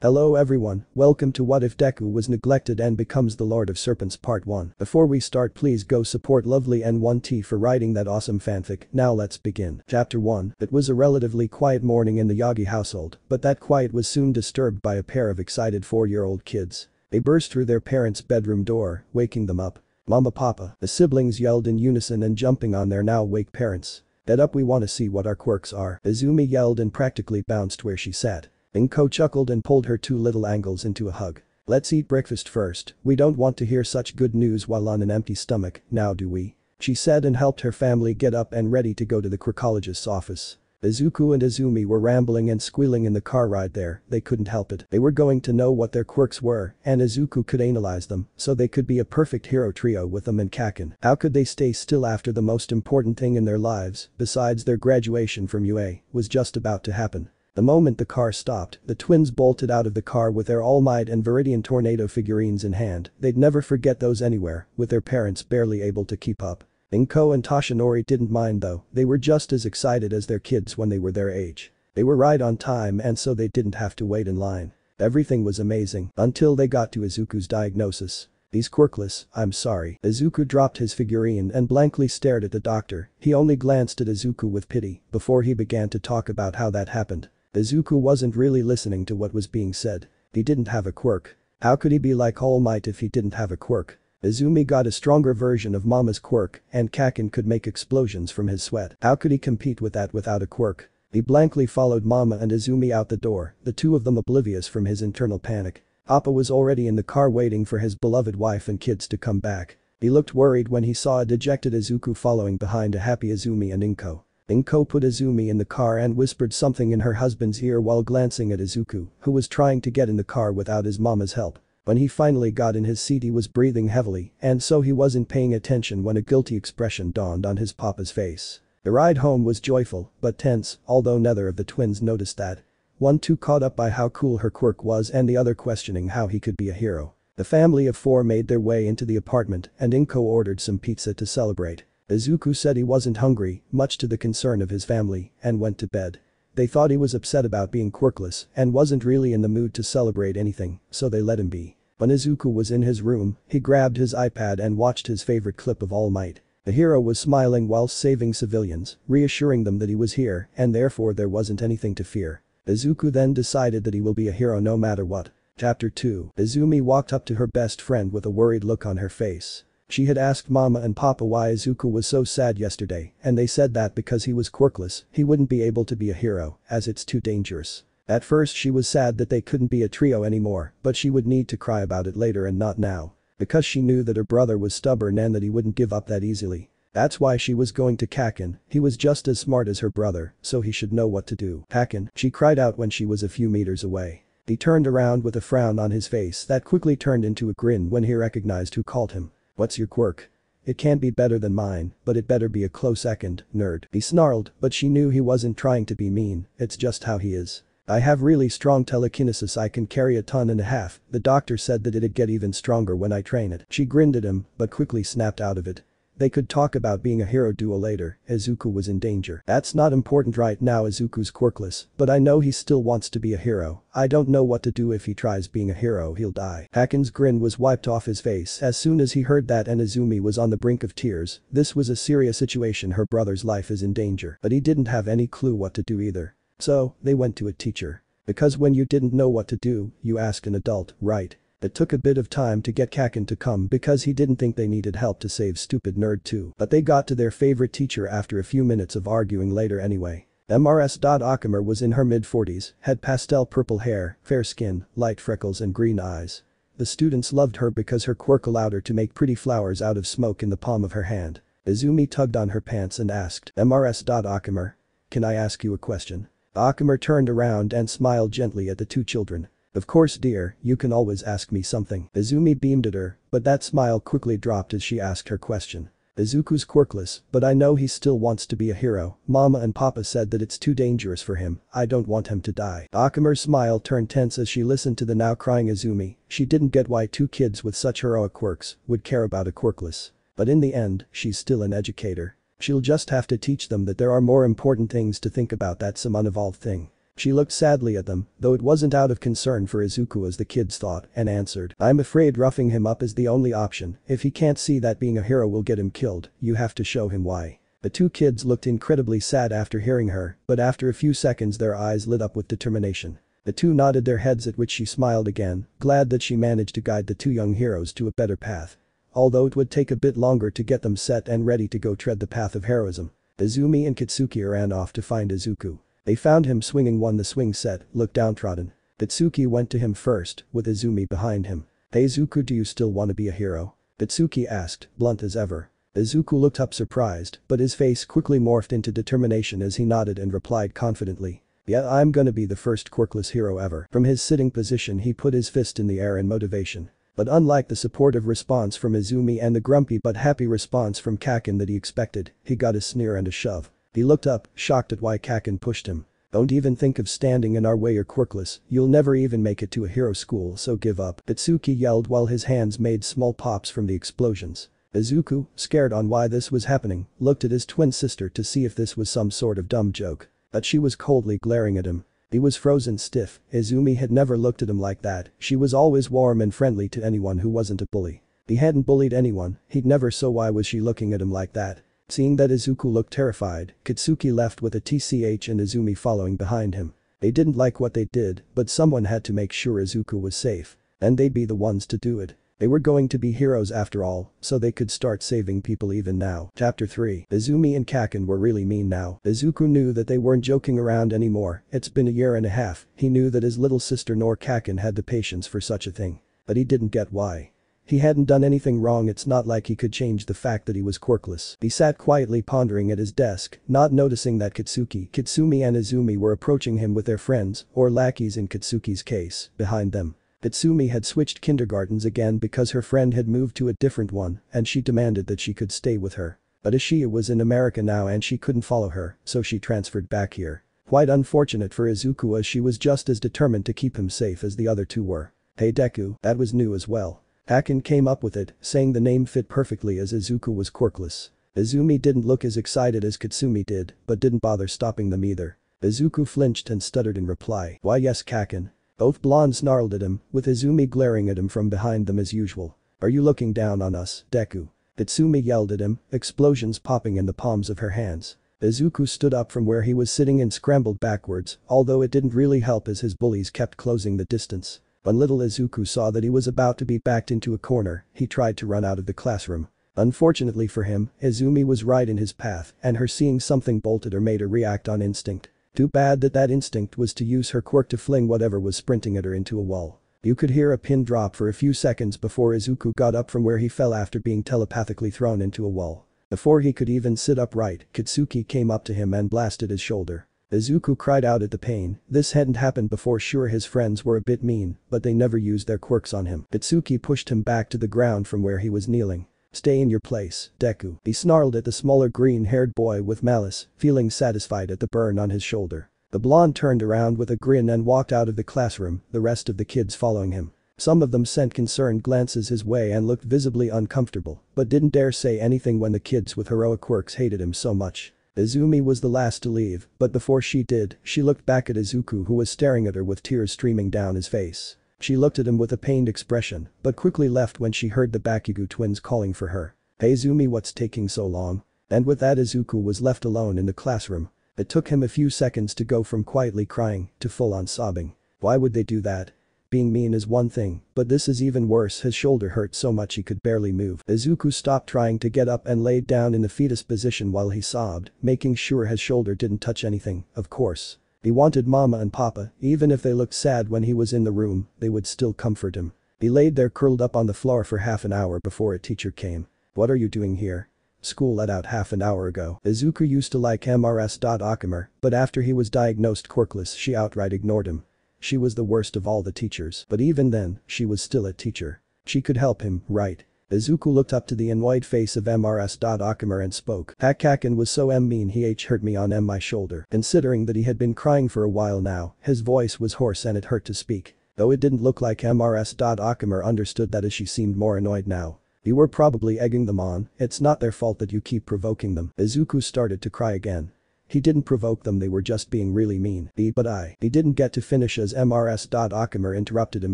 Hello everyone, welcome to What If Deku Was Neglected and Becomes the Lord of Serpents Part 1. Before we start, please go support lovely N1te for writing that awesome fanfic. Now let's begin. Chapter 1. It was a relatively quiet morning in the Yagi household, but that quiet was soon disturbed by a pair of excited 4-year-old kids. They burst through their parents' bedroom door, waking them up. "Mama, Papa," the siblings yelled in unison and jumping on their now awake parents. "Get up, we want to see what our quirks are," Izumi yelled and practically bounced where she sat. N1te chuckled and pulled her two little angles into a hug. "Let's eat breakfast first, we don't want to hear such good news while on an empty stomach, now do we?" she said and helped her family get up and ready to go to the quirkologist's office. Izuku and Izumi were rambling and squealing in the car ride there, they couldn't help it. They were going to know what their quirks were, and Izuku could analyze them, so they could be a perfect hero trio with them and Kaken. How could they stay still after the most important thing in their lives, besides their graduation from UA, was just about to happen? The moment the car stopped, the twins bolted out of the car with their All Might and Viridian Tornado figurines in hand. They'd never forget those anywhere, with their parents barely able to keep up. N1te and Toshinori didn't mind though, they were just as excited as their kids when they were their age. They were right on time and so they didn't have to wait in line. Everything was amazing, until they got to Izuku's diagnosis. "He's quirkless, I'm sorry." Izuku dropped his figurine and blankly stared at the doctor. He only glanced at Izuku with pity, before he began to talk about how that happened. Izuku wasn't really listening to what was being said. He didn't have a quirk. How could he be like All Might if he didn't have a quirk? Izumi got a stronger version of Mama's quirk, and Kaken could make explosions from his sweat. How could he compete with that without a quirk? He blankly followed Mama and Izumi out the door, the two of them oblivious from his internal panic. Appa was already in the car waiting for his beloved wife and kids to come back. He looked worried when he saw a dejected Izuku following behind a happy Izumi and N1te. N1te put Izumi in the car and whispered something in her husband's ear while glancing at Izuku, who was trying to get in the car without his mama's help. When he finally got in his seat he was breathing heavily, and so he wasn't paying attention when a guilty expression dawned on his papa's face. The ride home was joyful, but tense, although neither of the twins noticed that. One too caught up by how cool her quirk was and the other questioning how he could be a hero. The family of 4 made their way into the apartment and N1te ordered some pizza to celebrate. Izuku said he wasn't hungry, much to the concern of his family, and went to bed. They thought he was upset about being quirkless and wasn't really in the mood to celebrate anything, so they let him be. When Izuku was in his room, he grabbed his iPad and watched his favorite clip of All Might. The hero was smiling while saving civilians, reassuring them that he was here and therefore there wasn't anything to fear. Izuku then decided that he will be a hero no matter what. Chapter 2. Izumi walked up to her best friend with a worried look on her face. She had asked Mama and Papa why Izuku was so sad yesterday, and they said that because he was quirkless, he wouldn't be able to be a hero, as it's too dangerous. At first she was sad that they couldn't be a trio anymore, but she would need to cry about it later and not now. Because she knew that her brother was stubborn and that he wouldn't give up that easily. That's why she was going to Kaken, he was just as smart as her brother, so he should know what to do. "Kaken," she cried out when she was a few meters away. He turned around with a frown on his face that quickly turned into a grin when he recognized who called him. "What's your quirk? It can't be better than mine, but it better be a close second, nerd," he snarled, but she knew he wasn't trying to be mean, it's just how he is. "I have really strong telekinesis, I can carry 1.5 tons. The doctor said that it'd get even stronger when I train it." She grinned at him, but quickly snapped out of it. They could talk about being a hero duo later, Izuku was in danger. "That's not important right now, Izuku's quirkless, but I know he still wants to be a hero. I don't know what to do if he tries being a hero, he'll die." Kaken's grin was wiped off his face as soon as he heard that and Izumi was on the brink of tears. This was a serious situation, her brother's life is in danger, but he didn't have any clue what to do either. So, they went to a teacher. Because when you didn't know what to do, you asked an adult, right? It took a bit of time to get Kaken to come because he didn't think they needed help to save stupid nerd too. But they got to their favorite teacher after a few minutes of arguing later anyway. Akama was in her mid-40s, had pastel purple hair, fair skin, light freckles and green eyes. The students loved her because her quirk allowed her to make pretty flowers out of smoke in the palm of her hand. Izumi tugged on her pants and asked, Akama, can I ask you a question?" Akama turned around and smiled gently at the two children. "Of course dear, you can always ask me something." Izumi beamed at her, but that smile quickly dropped as she asked her question. "Izuku's quirkless, but I know he still wants to be a hero. Mama and Papa said that it's too dangerous for him, I don't want him to die." Akama's smile turned tense as she listened to the now crying Izumi. She didn't get why two kids with such heroic quirks would care about a quirkless. But in the end, she's still an educator. She'll just have to teach them that there are more important things to think about, that's some unevolved thing. She looked sadly at them, though it wasn't out of concern for Izuku as the kids thought, and answered, "I'm afraid roughing him up is the only option. If he can't see that being a hero will get him killed, you have to show him why." The two kids looked incredibly sad after hearing her, but after a few seconds their eyes lit up with determination. The two nodded their heads, at which she smiled again, glad that she managed to guide the two young heroes to a better path. Although it would take a bit longer to get them set and ready to go tread the path of heroism. Izumi and Kitsuki ran off to find Izuku. They found him swinging the swing set, looked downtrodden. Kitsuki went to him first, with Izumi behind him. "Hey Izuku, do you still want to be a hero?" Kitsuki asked, blunt as ever. Izuku looked up surprised, but his face quickly morphed into determination as he nodded and replied confidently. "Yeah, I'm gonna be the first quirkless hero ever." From his sitting position he put his fist in the air in motivation. But unlike the supportive response from Izumi and the grumpy but happy response from Kaken that he expected, he got a sneer and a shove. He looked up, shocked at why Kaken pushed him. "Don't even think of standing in our way, you're quirkless, you'll never even make it to a hero school, so give up," Kitsuki yelled while his hands made small pops from the explosions. Izuku, scared on why this was happening, looked at his twin sister to see if this was some sort of dumb joke. But she was coldly glaring at him. He was frozen stiff. Izumi had never looked at him like that. She was always warm and friendly to anyone who wasn't a bully. He hadn't bullied anyone, he'd never, so why was she looking at him like that? Seeing that Izuku looked terrified, Kitsuki left with a TCH and Izumi following behind him. They didn't like what they did, but someone had to make sure Izuku was safe. And they'd be the ones to do it. They were going to be heroes after all, so they could start saving people even now. Chapter 3. Izumi and Kaken were really mean now. Izuku knew that they weren't joking around anymore. It's been a year and a half. He knew that his little sister nor Kaken had the patience for such a thing. But he didn't get why. He hadn't done anything wrong, it's not like he could change the fact that he was quirkless. He sat quietly pondering at his desk, not noticing that Kitsuki, Kitsumi and Izumi were approaching him with their friends, or lackeys in Kitsuki's case, behind them. Kitsumi had switched kindergartens again because her friend had moved to a different one and she demanded that she could stay with her. But Ashia was in America now and she couldn't follow her, so she transferred back here. Quite unfortunate for Izuku as she was just as determined to keep him safe as the other two were. "Hey Deku," that was new as well. Kaken came up with it, saying the name fit perfectly as Izuku was quirkless. Izumi didn't look as excited as Kitsumi did, but didn't bother stopping them either. Izuku flinched and stuttered in reply. "Why yes Kaken." Both blondes snarled at him, with Izumi glaring at him from behind them as usual. "Are you looking down on us, Deku?" Kitsumi yelled at him, explosions popping in the palms of her hands. Izuku stood up from where he was sitting and scrambled backwards, although it didn't really help as his bullies kept closing the distance. When little Izuku saw that he was about to be backed into a corner, he tried to run out of the classroom. Unfortunately for him, Izumi was right in his path, and her seeing something bolted her made her react on instinct. Too bad that instinct was to use her quirk to fling whatever was sprinting at her into a wall. You could hear a pin drop for a few seconds before Izuku got up from where he fell after being telepathically thrown into a wall. Before he could even sit upright, Kitsuki came up to him and blasted his shoulder. Izuku cried out at the pain. This hadn't happened before. Sure, his friends were a bit mean, but they never used their quirks on him. Kitsuki pushed him back to the ground from where he was kneeling. "Stay in your place, Deku," he snarled at the smaller green-haired boy with malice, feeling satisfied at the burn on his shoulder. The blonde turned around with a grin and walked out of the classroom, the rest of the kids following him. Some of them sent concerned glances his way and looked visibly uncomfortable, but didn't dare say anything when the kids with heroic quirks hated him so much. Izumi was the last to leave, but before she did, she looked back at Izuku who was staring at her with tears streaming down his face. She looked at him with a pained expression, but quickly left when she heard the Bakugo twins calling for her. "Hey Izumi, what's taking so long?" And with that Izuku was left alone in the classroom. It took him a few seconds to go from quietly crying to full-on sobbing. Why would they do that? Being mean is one thing, but this is even worse. His shoulder hurt so much he could barely move. Izuku stopped trying to get up and laid down in the fetus position while he sobbed, making sure his shoulder didn't touch anything, of course. He wanted Mama and Papa, even if they looked sad when he was in the room, they would still comfort him. He laid there curled up on the floor for half an hour before a teacher came. "What are you doing here?" "School let out half an hour ago." Izuku used to like Ms.Akimer, but after he was diagnosed quirkless she outright ignored him. She was the worst of all the teachers, but even then, she was still a teacher. She could help him, right? Izuku looked up to the annoyed face of Ms.Akimer and spoke. "Kaken was so mean, he hurt me on my shoulder." Considering that he had been crying for a while now, his voice was hoarse and it hurt to speak. Though it didn't look like Ms.Akimer understood that as she seemed more annoyed now. "You were probably egging them on, it's not their fault that you keep provoking them." Izuku started to cry again. He didn't provoke them, they were just being really mean. He didn't get to finish as MRS. Akimura interrupted him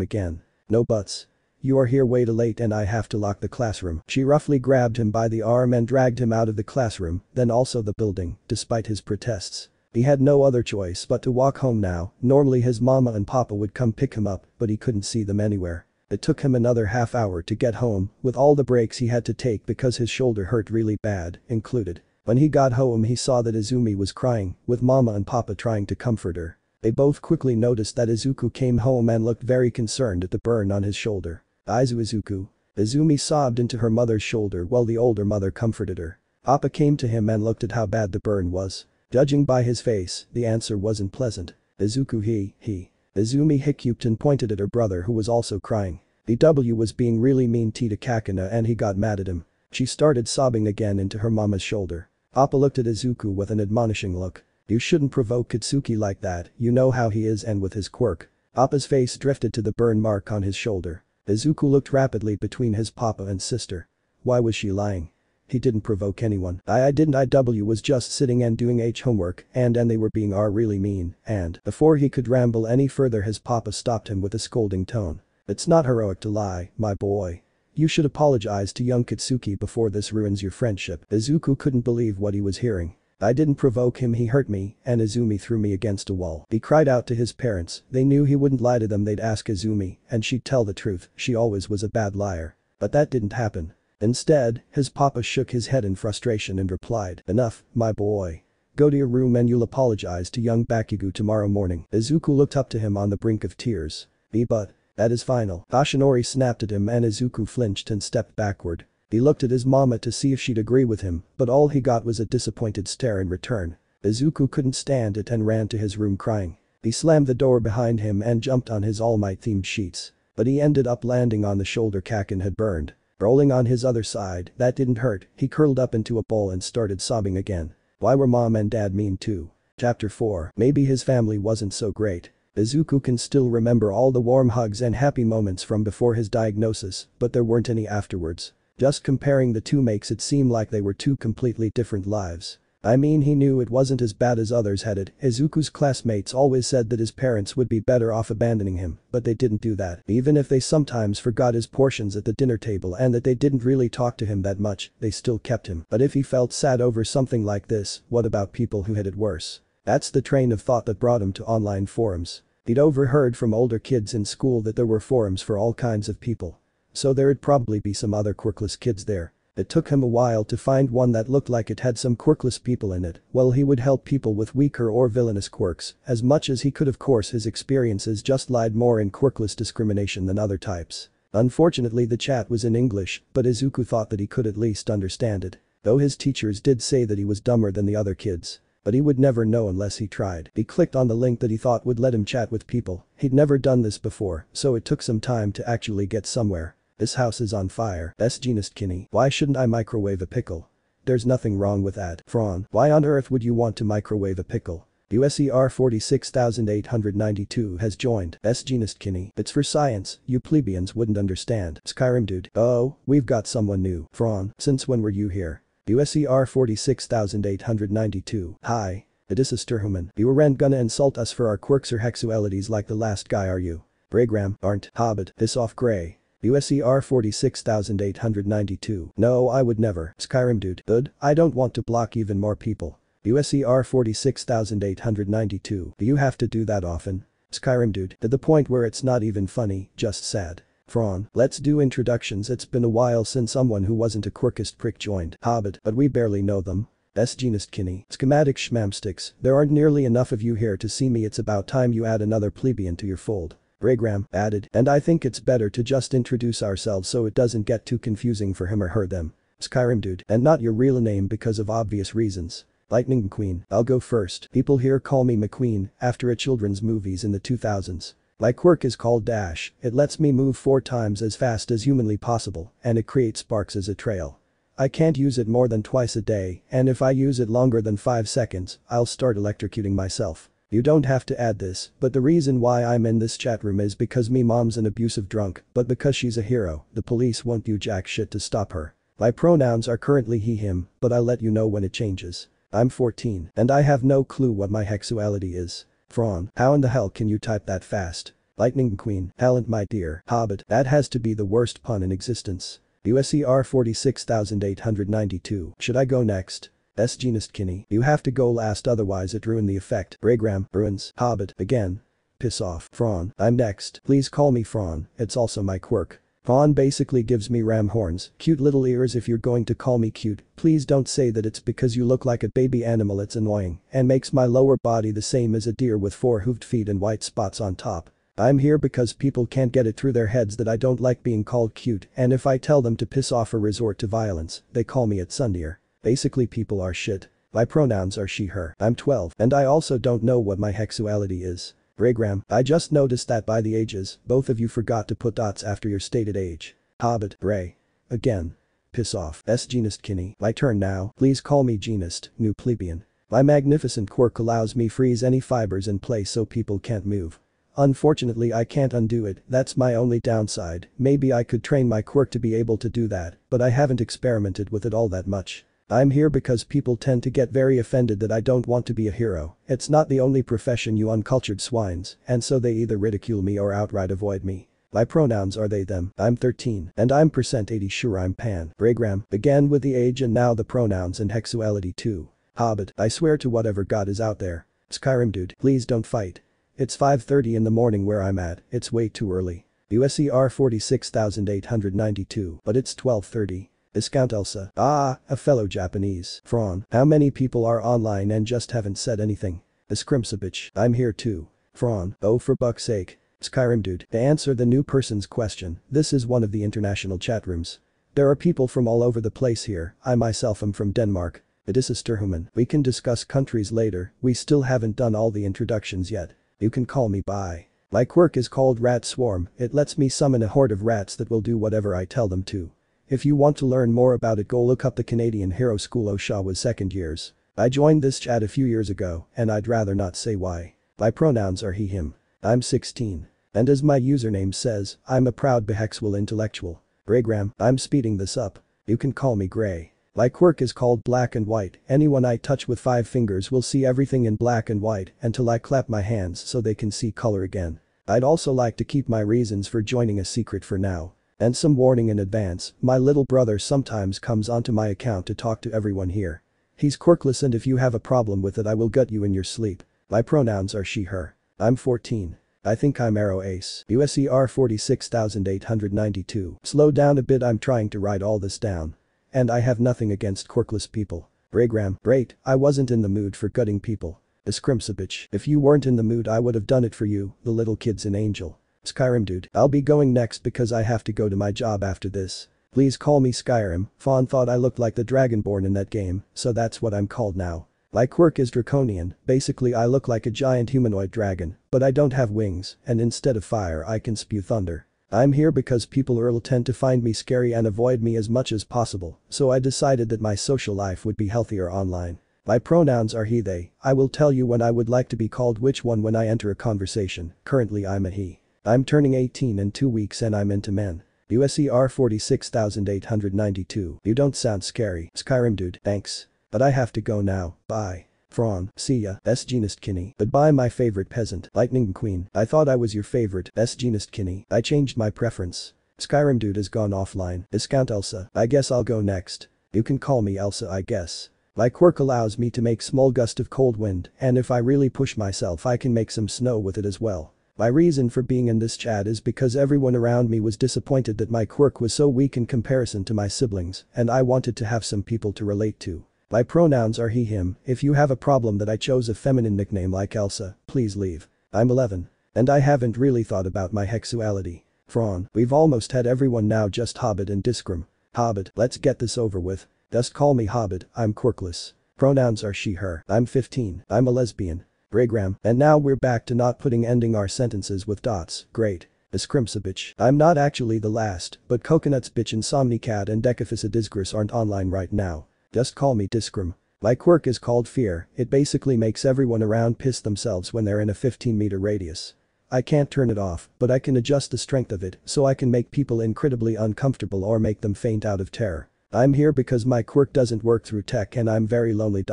again. No buts. You are here way too late and I have to lock the classroom. She roughly grabbed him by the arm and dragged him out of the classroom, then also the building, despite his protests. He had no other choice but to walk home now. Normally his mama and papa would come pick him up, but he couldn't see them anywhere. It took him another half hour to get home, with all the breaks he had to take because his shoulder hurt really bad, included. When he got home he saw that Izumi was crying, with mama and papa trying to comfort her. They both quickly noticed that Izuku came home and looked very concerned at the burn on his shoulder. Izuku. Izumi sobbed into her mother's shoulder while the older mother comforted her. Papa came to him and looked at how bad the burn was. Judging by his face, the answer wasn't pleasant. Izuku he. Izumi hiccupped and pointed at her brother who was also crying. DW was being really mean to Kakuna and he got mad at him. She started sobbing again into her mama's shoulder. Appa looked at Izuku with an admonishing look. You shouldn't provoke Katsuki like that, you know how he is and with his quirk. Appa's face drifted to the burn mark on his shoulder. Izuku looked rapidly between his papa and sister. Why was she lying? He didn't provoke anyone. I didn't. IW was just sitting and doing homework and they were being really mean and before he could ramble any further his papa stopped him with a scolding tone. It's not heroic to lie, my boy. You should apologize to young Katsuki before this ruins your friendship. Izuku couldn't believe what he was hearing. I didn't provoke him, he hurt me and Izumi threw me against a wall. He cried out to his parents. They knew he wouldn't lie to them, they'd ask Izumi and she'd tell the truth. She always was a bad liar. But that didn't happen. Instead, his papa shook his head in frustration and replied, enough, my boy. Go to your room and you'll apologize to young Bakugo tomorrow morning. Izuku looked up to him on the brink of tears. But that is final. Kashinori snapped at him and Izuku flinched and stepped backward. He looked at his mama to see if she'd agree with him, but all he got was a disappointed stare in return. Izuku couldn't stand it and ran to his room crying. He slammed the door behind him and jumped on his All Might themed sheets. But he ended up landing on the shoulder Kaken had burned. Rolling on his other side, that didn't hurt, he curled up into a ball and started sobbing again. Why were mom and dad mean too? Chapter 4. Maybe his family wasn't so great. Izuku can still remember all the warm hugs and happy moments from before his diagnosis, but there weren't any afterwards. Just comparing the two makes it seem like they were two completely different lives. I mean, he knew it wasn't as bad as others had it. Izuku's classmates always said that his parents would be better off abandoning him, but they didn't do that. Even if they sometimes forgot his portions at the dinner table and that they didn't really talk to him that much, they still kept him. But if he felt sad over something like this, what about people who had it worse? That's the train of thought that brought him to online forums. He'd overheard from older kids in school that there were forums for all kinds of people. So there'd probably be some other quirkless kids there. It took him a while to find one that looked like it had some quirkless people in it. Well, he would help people with weaker or villainous quirks as much as he could. Of course his experiences just lied more in quirkless discrimination than other types. Unfortunately the chat was in English, but Izuku thought that he could at least understand it. Though his teachers did say that he was dumber than the other kids. But he would never know unless he tried. He clicked on the link that he thought would let him chat with people. He'd never done this before, so it took some time to actually get somewhere. This house is on fire. N1te. Why shouldn't I microwave a pickle? There's nothing wrong with that. Fron. Why on earth would you want to microwave a pickle? USER 46892 has joined. N1te. It's for science, you plebeians wouldn't understand. Skyrim dude. Oh, we've got someone new. Fron. Since when were you here? USER 46892. Hi. It is Sister Human. You aren't gonna insult us for our quirks or hexualities like the last guy, are you? Bragram. Aren't. Hobbit. This off gray. USER 46892. No, I would never. Skyrim dude. Good, I don't want to block even more people. USER 46892. Do you have to do that often? Skyrim dude. To the point where it's not even funny, just sad. Fron. Let's do introductions. It's been a while since someone who wasn't a quirkist prick joined. Hobbit. But we barely know them. N1te. Schematic schmamsticks. There aren't nearly enough of you here to see me. It's about time you add another plebeian to your fold. Bragram added, and I think it's better to just introduce ourselves so it doesn't get too confusing for him or her them. Skyrim dude, and not your real name because of obvious reasons. Lightning McQueen. I'll go first. People here call me McQueen after a children's movies in the 2000s. My quirk is called Dash. It lets me move 4 times as fast as humanly possible and it creates sparks as a trail. I can't use it more than twice a day and if I use it longer than 5 seconds, I'll start electrocuting myself. You don't have to add this, but the reason why I'm in this chat room is because me mom's an abusive drunk, but because she's a hero, the police won't do jack shit to stop her. My pronouns are currently he him, but I'll let you know when it changes. I'm 14 and I have no clue what my sexuality is. Frawn, how in the hell can you type that fast? Lightning Queen, talent my dear Hobbit, that has to be the worst pun in existence. USER 46892. Should I go next? N1te, you have to go last otherwise it ruin the effect. Bragram, ruins, Hobbit, again. Piss off. Frawn, I'm next. Please call me Frawn, it's also my quirk. Fawn basically gives me ram horns, cute little ears. If you're going to call me cute, please don't say that it's because you look like a baby animal. It's annoying and makes my lower body the same as a deer with 4 hooved feet and white spots on top. I'm here because people can't get it through their heads that I don't like being called cute, and if I tell them to piss off or resort to violence, they call me a tsundeer. Basically people are shit. My pronouns are she her. I'm 12 and I also don't know what my sexuality is. Bragram, I just noticed that by the ages, both of you forgot to put dots after your stated age. Hobbit, Bray. Again. Piss off. N1te, my turn now, please call me Genist, new plebeian. My magnificent quirk allows me freeze any fibers in place so people can't move. Unfortunately I can't undo it, that's my only downside. Maybe I could train my quirk to be able to do that, but I haven't experimented with it all that much. I'm here because people tend to get very offended that I don't want to be a hero. It's not the only profession, you uncultured swines, and so they either ridicule me or outright avoid me. My pronouns are they them. I'm 13 and I'm %80 sure I'm pan. Bragram, began with the age and now the pronouns and sexuality too. Hobbit, I swear to whatever god is out there. Skyrim dude, please don't fight. It's 5:30 in the morning where I'm at, it's way too early. USER 46892, but it's 12:30. Discount Elsa. Ah, a fellow Japanese. Frawn, how many people are online and just haven't said anything? Bitch, I'm here too. Frawn, oh for buck's sake. Skyrim dude, to answer the new person's question, this is one of the international chat rooms. There are people from all over the place here, I myself am from Denmark. It is a Sturhuman. We can discuss countries later, we still haven't done all the introductions yet. You can call me bye. My quirk is called Rat Swarm, it lets me summon a horde of rats that will do whatever I tell them to. If you want to learn more about it, go look up the Canadian Hero School Oshawa's second years. I joined this chat a few years ago and I'd rather not say why. My pronouns are he him. I'm 16. And as my username says, I'm a proud bisexual intellectual. Bragram, I'm speeding this up. You can call me Gray. My quirk is called Black and White, anyone I touch with 5 fingers will see everything in black and white until I clap my hands so they can see color again. I'd also like to keep my reasons for joining a secret for now. And some warning in advance, my little brother sometimes comes onto my account to talk to everyone here. He's quirkless and if you have a problem with it I will gut you in your sleep. My pronouns are she her. I'm 14. I think I'm Arrow Ace. USER 46892. Slow down a bit, I'm trying to write all this down. And I have nothing against quirkless people. Bragram, great, I wasn't in the mood for gutting people. Bitch, if you weren't in the mood I would have done it for you, the little kid's an angel. Skyrim dude, I'll be going next because I have to go to my job after this. Please call me Skyrim. Fawn thought I looked like the Dragonborn in that game, so that's what I'm called now. My quirk is draconian, basically I look like a giant humanoid dragon, but I don't have wings, and instead of fire I can spew thunder. I'm here because people tend to find me scary and avoid me as much as possible, so I decided that my social life would be healthier online. My pronouns are he they, I will tell you when I would like to be called which one when I enter a conversation, currently I'm a he. I'm turning 18 in 2 weeks and I'm into men. USER 46892. You don't sound scary. Skyrim dude, thanks. But I have to go now, bye. Frawn, see ya. N1te. Goodbye my favorite peasant. Lightning Queen, I thought I was your favorite. N1te. I changed my preference. Skyrim dude has gone offline. Discount Elsa, I guess I'll go next. You can call me Elsa I guess. My quirk allows me to make small gust of cold wind and if I really push myself I can make some snow with it as well. My reason for being in this chat is because everyone around me was disappointed that my quirk was so weak in comparison to my siblings and I wanted to have some people to relate to. My pronouns are he him, if you have a problem that I chose a feminine nickname like Elsa, please leave. I'm 11. And I haven't really thought about my sexuality. Frawn, we've almost had everyone now just Hobbit and Discrim. Hobbit, let's get this over with. Just call me Hobbit, I'm quirkless. Pronouns are she her. I'm 15, I'm a lesbian. Bragram, and now we're back to not ending our sentences with dots, great. Bitch, I'm not actually the last, but Coconuts bitch Insomnicat and Decafissa Disgris aren't online right now. Just call me Discrim. My quirk is called Fear, it basically makes everyone around piss themselves when they're in a 15-meter radius. I can't turn it off, but I can adjust the strength of it so I can make people incredibly uncomfortable or make them faint out of terror. I'm here because my quirk doesn't work through tech and I'm very lonely.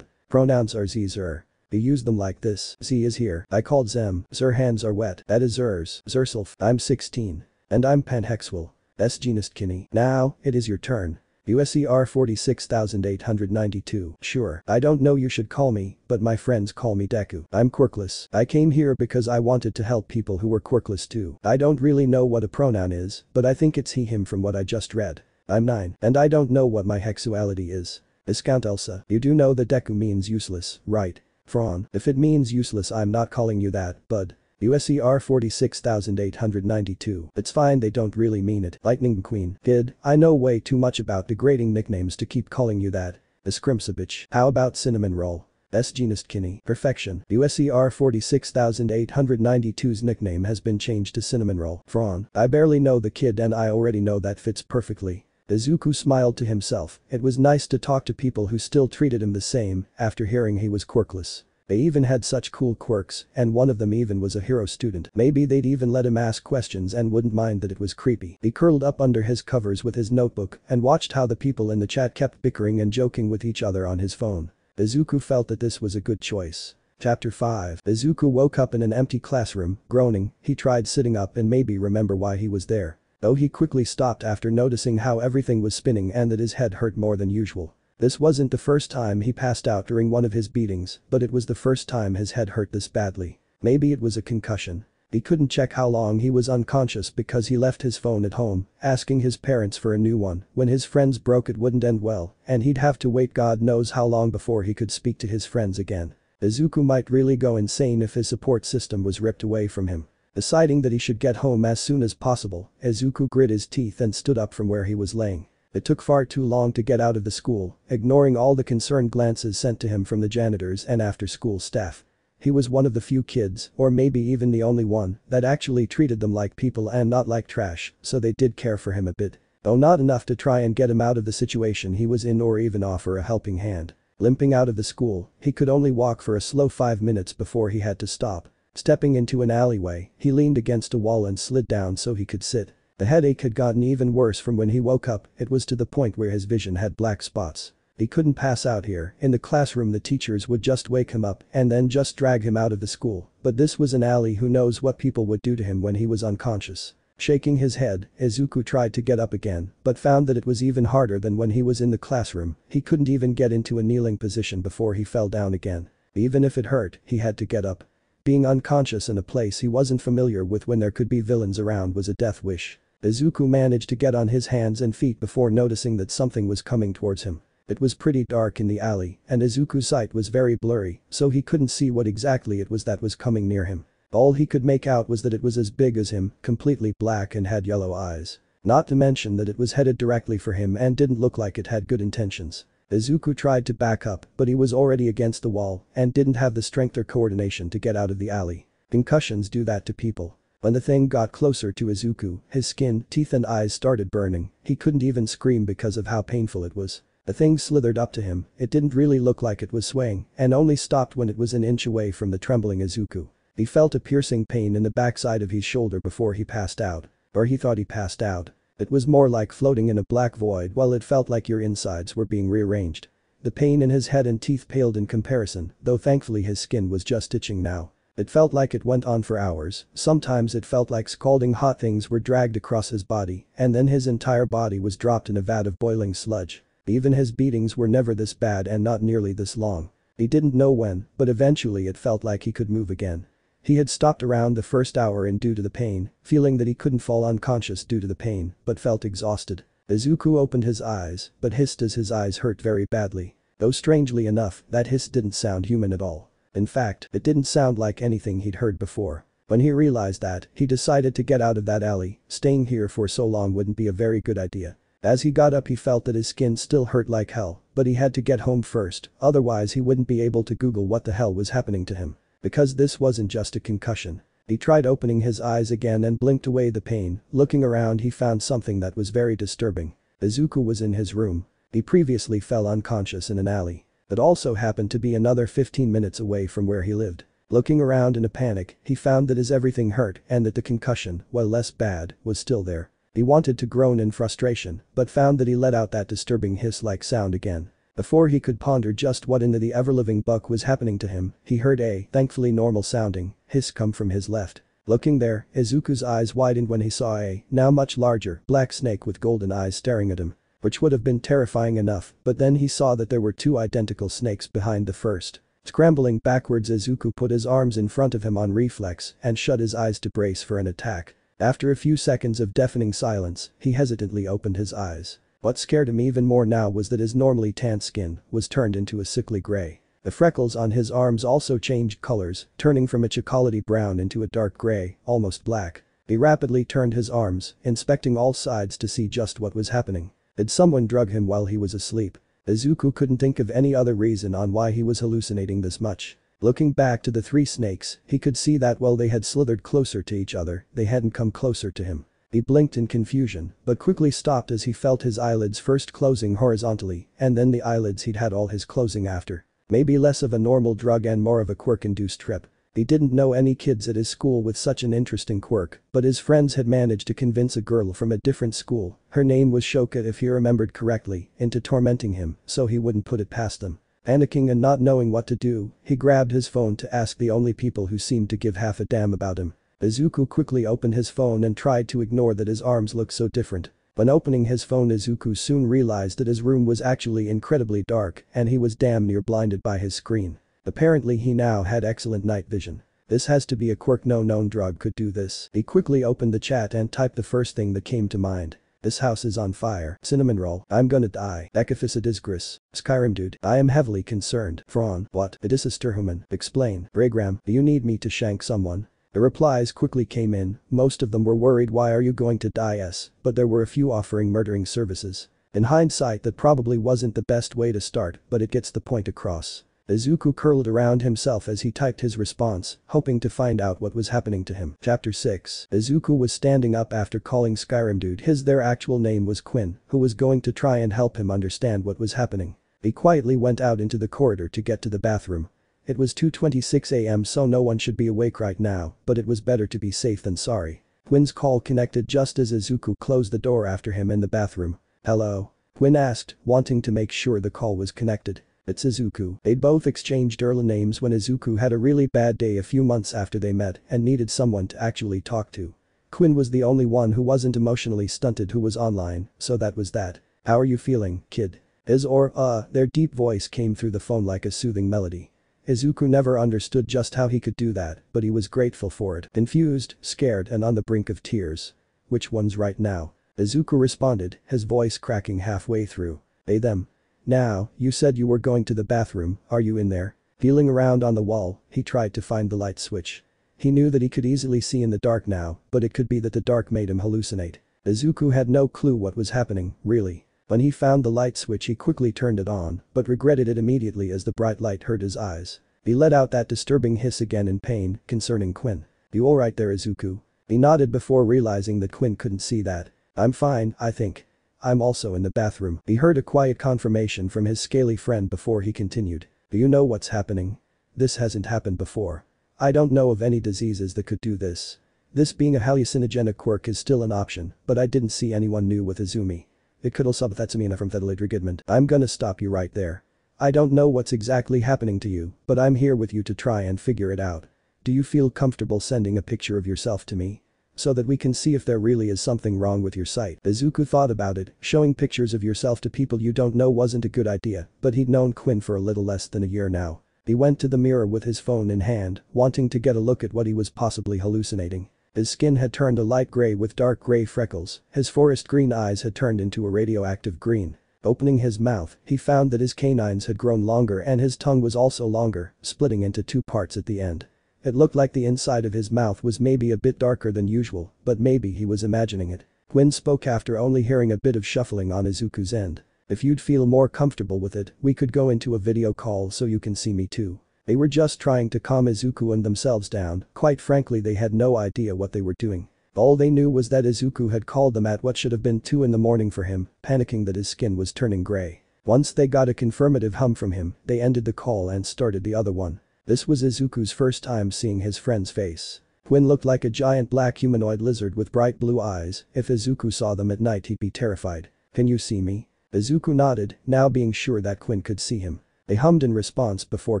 Pronouns are z, zer. We use them like this. Z is here. I called Zem. Zer hands are wet. That is zers. Zerself. I'm 16. And I'm pansexual. S genus kinny. Now, it is your turn. USER 46892. Sure, I don't know you should call me, but my friends call me Deku. I'm quirkless. I came here because I wanted to help people who were quirkless too. I don't really know what a pronoun is, but I think it's he him from what I just read. I'm 9. And I don't know what my sexuality is. Discount Elsa. You do know that Deku means useless, right? Frawn. If it means useless I'm not calling you that, bud. USER 46892. It's fine they don't really mean it. Lightning Queen. Kid, I know way too much about degrading nicknames to keep calling you that. A scrimsabitch. How about cinnamon roll? S genus kinny. Perfection. USER 46892's nickname has been changed to cinnamon roll. Frawn. I barely know the kid and I already know that fits perfectly. Izuku smiled to himself. It was nice to talk to people who still treated him the same after hearing he was quirkless. They even had such cool quirks, and one of them even was a hero student. Maybe they'd even let him ask questions and wouldn't mind that it was creepy. He curled up under his covers with his notebook and watched how the people in the chat kept bickering and joking with each other on his phone. Izuku felt that this was a good choice. Chapter 5. Izuku woke up in an empty classroom, groaning. He tried sitting up and maybe remember why he was there. Though he quickly stopped after noticing how everything was spinning and that his head hurt more than usual. This wasn't the first time he passed out during one of his beatings, but it was the first time his head hurt this badly. Maybe it was a concussion. He couldn't check how long he was unconscious because he left his phone at home, asking his parents for a new one. When his friends broke it wouldn't end well, and he'd have to wait God knows how long before he could speak to his friends again. Izuku might really go insane if his support system was ripped away from him. Deciding that he should get home as soon as possible, Izuku grit his teeth and stood up from where he was laying. It took far too long to get out of the school, ignoring all the concerned glances sent to him from the janitors and after-school staff. He was one of the few kids, or maybe even the only one, that actually treated them like people and not like trash, so they did care for him a bit. Though not enough to try and get him out of the situation he was in or even offer a helping hand. Limping out of the school, he could only walk for a slow 5 minutes before he had to stop. Stepping into an alleyway, he leaned against a wall and slid down so he could sit. The headache had gotten even worse from when he woke up, it was to the point where his vision had black spots. He couldn't pass out here. In the classroom the teachers would just wake him up and then just drag him out of the school, but this was an alley, who knows what people would do to him when he was unconscious. Shaking his head, Izuku tried to get up again, but found that it was even harder than when he was in the classroom. He couldn't even get into a kneeling position before he fell down again. Even if it hurt, he had to get up. Being unconscious in a place he wasn't familiar with when there could be villains around was a death wish. Izuku managed to get on his hands and feet before noticing that something was coming towards him. It was pretty dark in the alley, and Izuku's sight was very blurry, so he couldn't see what exactly it was that was coming near him. All he could make out was that it was as big as him, completely black and had yellow eyes. Not to mention that it was headed directly for him and didn't look like it had good intentions. Izuku tried to back up, but he was already against the wall and didn't have the strength or coordination to get out of the alley. Concussions do that to people. When the thing got closer to Izuku, his skin, teeth and eyes started burning. He couldn't even scream because of how painful it was. The thing slithered up to him. It didn't really look like it was swaying and only stopped when it was an inch away from the trembling Izuku. He felt a piercing pain in the backside of his shoulder before he passed out. Or he thought he passed out. It was more like floating in a black void while it felt like your insides were being rearranged. The pain in his head and teeth paled in comparison, though thankfully his skin was just itching now. It felt like it went on for hours. Sometimes it felt like scalding hot things were dragged across his body, and then his entire body was dropped in a vat of boiling sludge. Even his beatings were never this bad and not nearly this long. He didn't know when, but eventually it felt like he could move again. He had stopped around the first hour in due to the pain, feeling that he couldn't fall unconscious due to the pain, but felt exhausted. Izuku opened his eyes, but hissed as his eyes hurt very badly. Though strangely enough, that hiss didn't sound human at all. In fact, it didn't sound like anything he'd heard before. When he realized that, he decided to get out of that alley. Staying here for so long wouldn't be a very good idea. As he got up he felt that his skin still hurt like hell, but he had to get home first, otherwise he wouldn't be able to Google what the hell was happening to him. Because this wasn't just a concussion. He tried opening his eyes again and blinked away the pain. Looking around he found something that was very disturbing. Izuku was in his room. He previously fell unconscious in an alley. It also happened to be another 15 minutes away from where he lived. Looking around in a panic, he found that his everything hurt and that the concussion, while less bad, was still there. He wanted to groan in frustration, but found that he let out that disturbing hiss-like sound again. Before he could ponder just what in the ever-living buck was happening to him, he heard a, thankfully normal-sounding, hiss come from his left. Looking there, Izuku's eyes widened when he saw a, now much larger, black snake with golden eyes staring at him. Which would have been terrifying enough, but then he saw that there were two identical snakes behind the first. Scrambling backwards, Izuku put his arms in front of him on reflex and shut his eyes to brace for an attack. After a few seconds of deafening silence, he hesitantly opened his eyes. What scared him even more now was that his normally tan skin was turned into a sickly gray. The freckles on his arms also changed colors, turning from a chocolatey brown into a dark gray, almost black. He rapidly turned his arms, inspecting all sides to see just what was happening. Did someone drug him while he was asleep? Izuku couldn't think of any other reason on why he was hallucinating this much. Looking back to the three snakes, he could see that while they had slithered closer to each other, they hadn't come closer to him. He blinked in confusion, but quickly stopped as he felt his eyelids first closing horizontally, and then the eyelids he'd had all his closing after. Maybe less of a normal drug and more of a quirk-induced trip. He didn't know any kids at his school with such an interesting quirk, but his friends had managed to convince a girl from a different school, her name was Shoka if he remembered correctly, into tormenting him, so he wouldn't put it past them. Panicking and not knowing what to do, he grabbed his phone to ask the only people who seemed to give half a damn about him. Izuku quickly opened his phone and tried to ignore that his arms looked so different. When opening his phone, Izuku soon realized that his room was actually incredibly dark and he was damn near blinded by his screen. Apparently he now had excellent night vision. This has to be a quirk, no known drug could do this. He quickly opened the chat and typed the first thing that came to mind. This house is on fire. Cinnamon roll. I'm gonna die. Ekafisa disgrace. Skyrim dude. I am heavily concerned. Fraun. What? It is a human. Explain. Bragram. Do you need me to shank someone? The replies quickly came in, most of them were worried why are you going to die but there were a few offering murdering services. In hindsight that probably wasn't the best way to start, but it gets the point across. Izuku curled around himself as he typed his response, hoping to find out what was happening to him. Chapter 6. Izuku was standing up after calling Skyrim dude their actual name was Quinn, who was going to try and help him understand what was happening. He quietly went out into the corridor to get to the bathroom. It was 2:26 AM so no one should be awake right now, but it was better to be safe than sorry. Quinn's call connected just as Izuku closed the door after him in the bathroom. Hello? Quinn asked, wanting to make sure the call was connected. It's Izuku. They'd both exchanged early names when Izuku had a really bad day a few months after they met and needed someone to actually talk to. Quinn was the only one who wasn't emotionally stunted who was online, so that was that. How are you feeling, kid? Their deep voice came through the phone like a soothing melody. Izuku never understood just how he could do that, but he was grateful for it. Confused, scared and on the brink of tears. Which one's right now? Izuku responded, his voice cracking halfway through. They them. Now, you said you were going to the bathroom, are you in there? Feeling around on the wall, he tried to find the light switch. He knew that he could easily see in the dark now, but it could be that the dark made him hallucinate. Izuku had no clue what was happening, really. When he found the light switch he quickly turned it on, but regretted it immediately as the bright light hurt his eyes. He let out that disturbing hiss again in pain, concerning Quinn. You alright there, Izuku? He nodded before realizing that Quinn couldn't see that. I'm fine, I think. I'm also in the bathroom. He heard a quiet confirmation from his scaly friend before he continued. Do you know what's happening? This hasn't happened before. I don't know of any diseases that could do this. This being a hallucinogenic quirk is still an option, but I didn't see anyone new with Izumi. It could also be from Fedalidrigidment. I'm gonna stop you right there. I don't know what's exactly happening to you, but I'm here with you to try and figure it out. Do you feel comfortable sending a picture of yourself to me? So that we can see if there really is something wrong with your sight. Izuku thought about it, showing pictures of yourself to people you don't know wasn't a good idea, but he'd known Quinn for a little less than a year now. He went to the mirror with his phone in hand, wanting to get a look at what he was possibly hallucinating. His skin had turned a light gray with dark gray freckles, his forest green eyes had turned into a radioactive green. Opening his mouth, he found that his canines had grown longer and his tongue was also longer, splitting into two parts at the end. It looked like the inside of his mouth was maybe a bit darker than usual, but maybe he was imagining it. Quinn spoke after only hearing a bit of shuffling on Izuku's end. If you'd feel more comfortable with it, we could go into a video call so you can see me too. They were just trying to calm Izuku and themselves down, quite frankly they had no idea what they were doing. All they knew was that Izuku had called them at what should have been 2 in the morning for him, panicking that his skin was turning gray. Once they got a confirmative hum from him, they ended the call and started the other one. This was Izuku's first time seeing his friend's face. Quinn looked like a giant black humanoid lizard with bright blue eyes. If Izuku saw them at night he'd be terrified. Can you see me? Izuku nodded, now being sure that Quinn could see him. They hummed in response before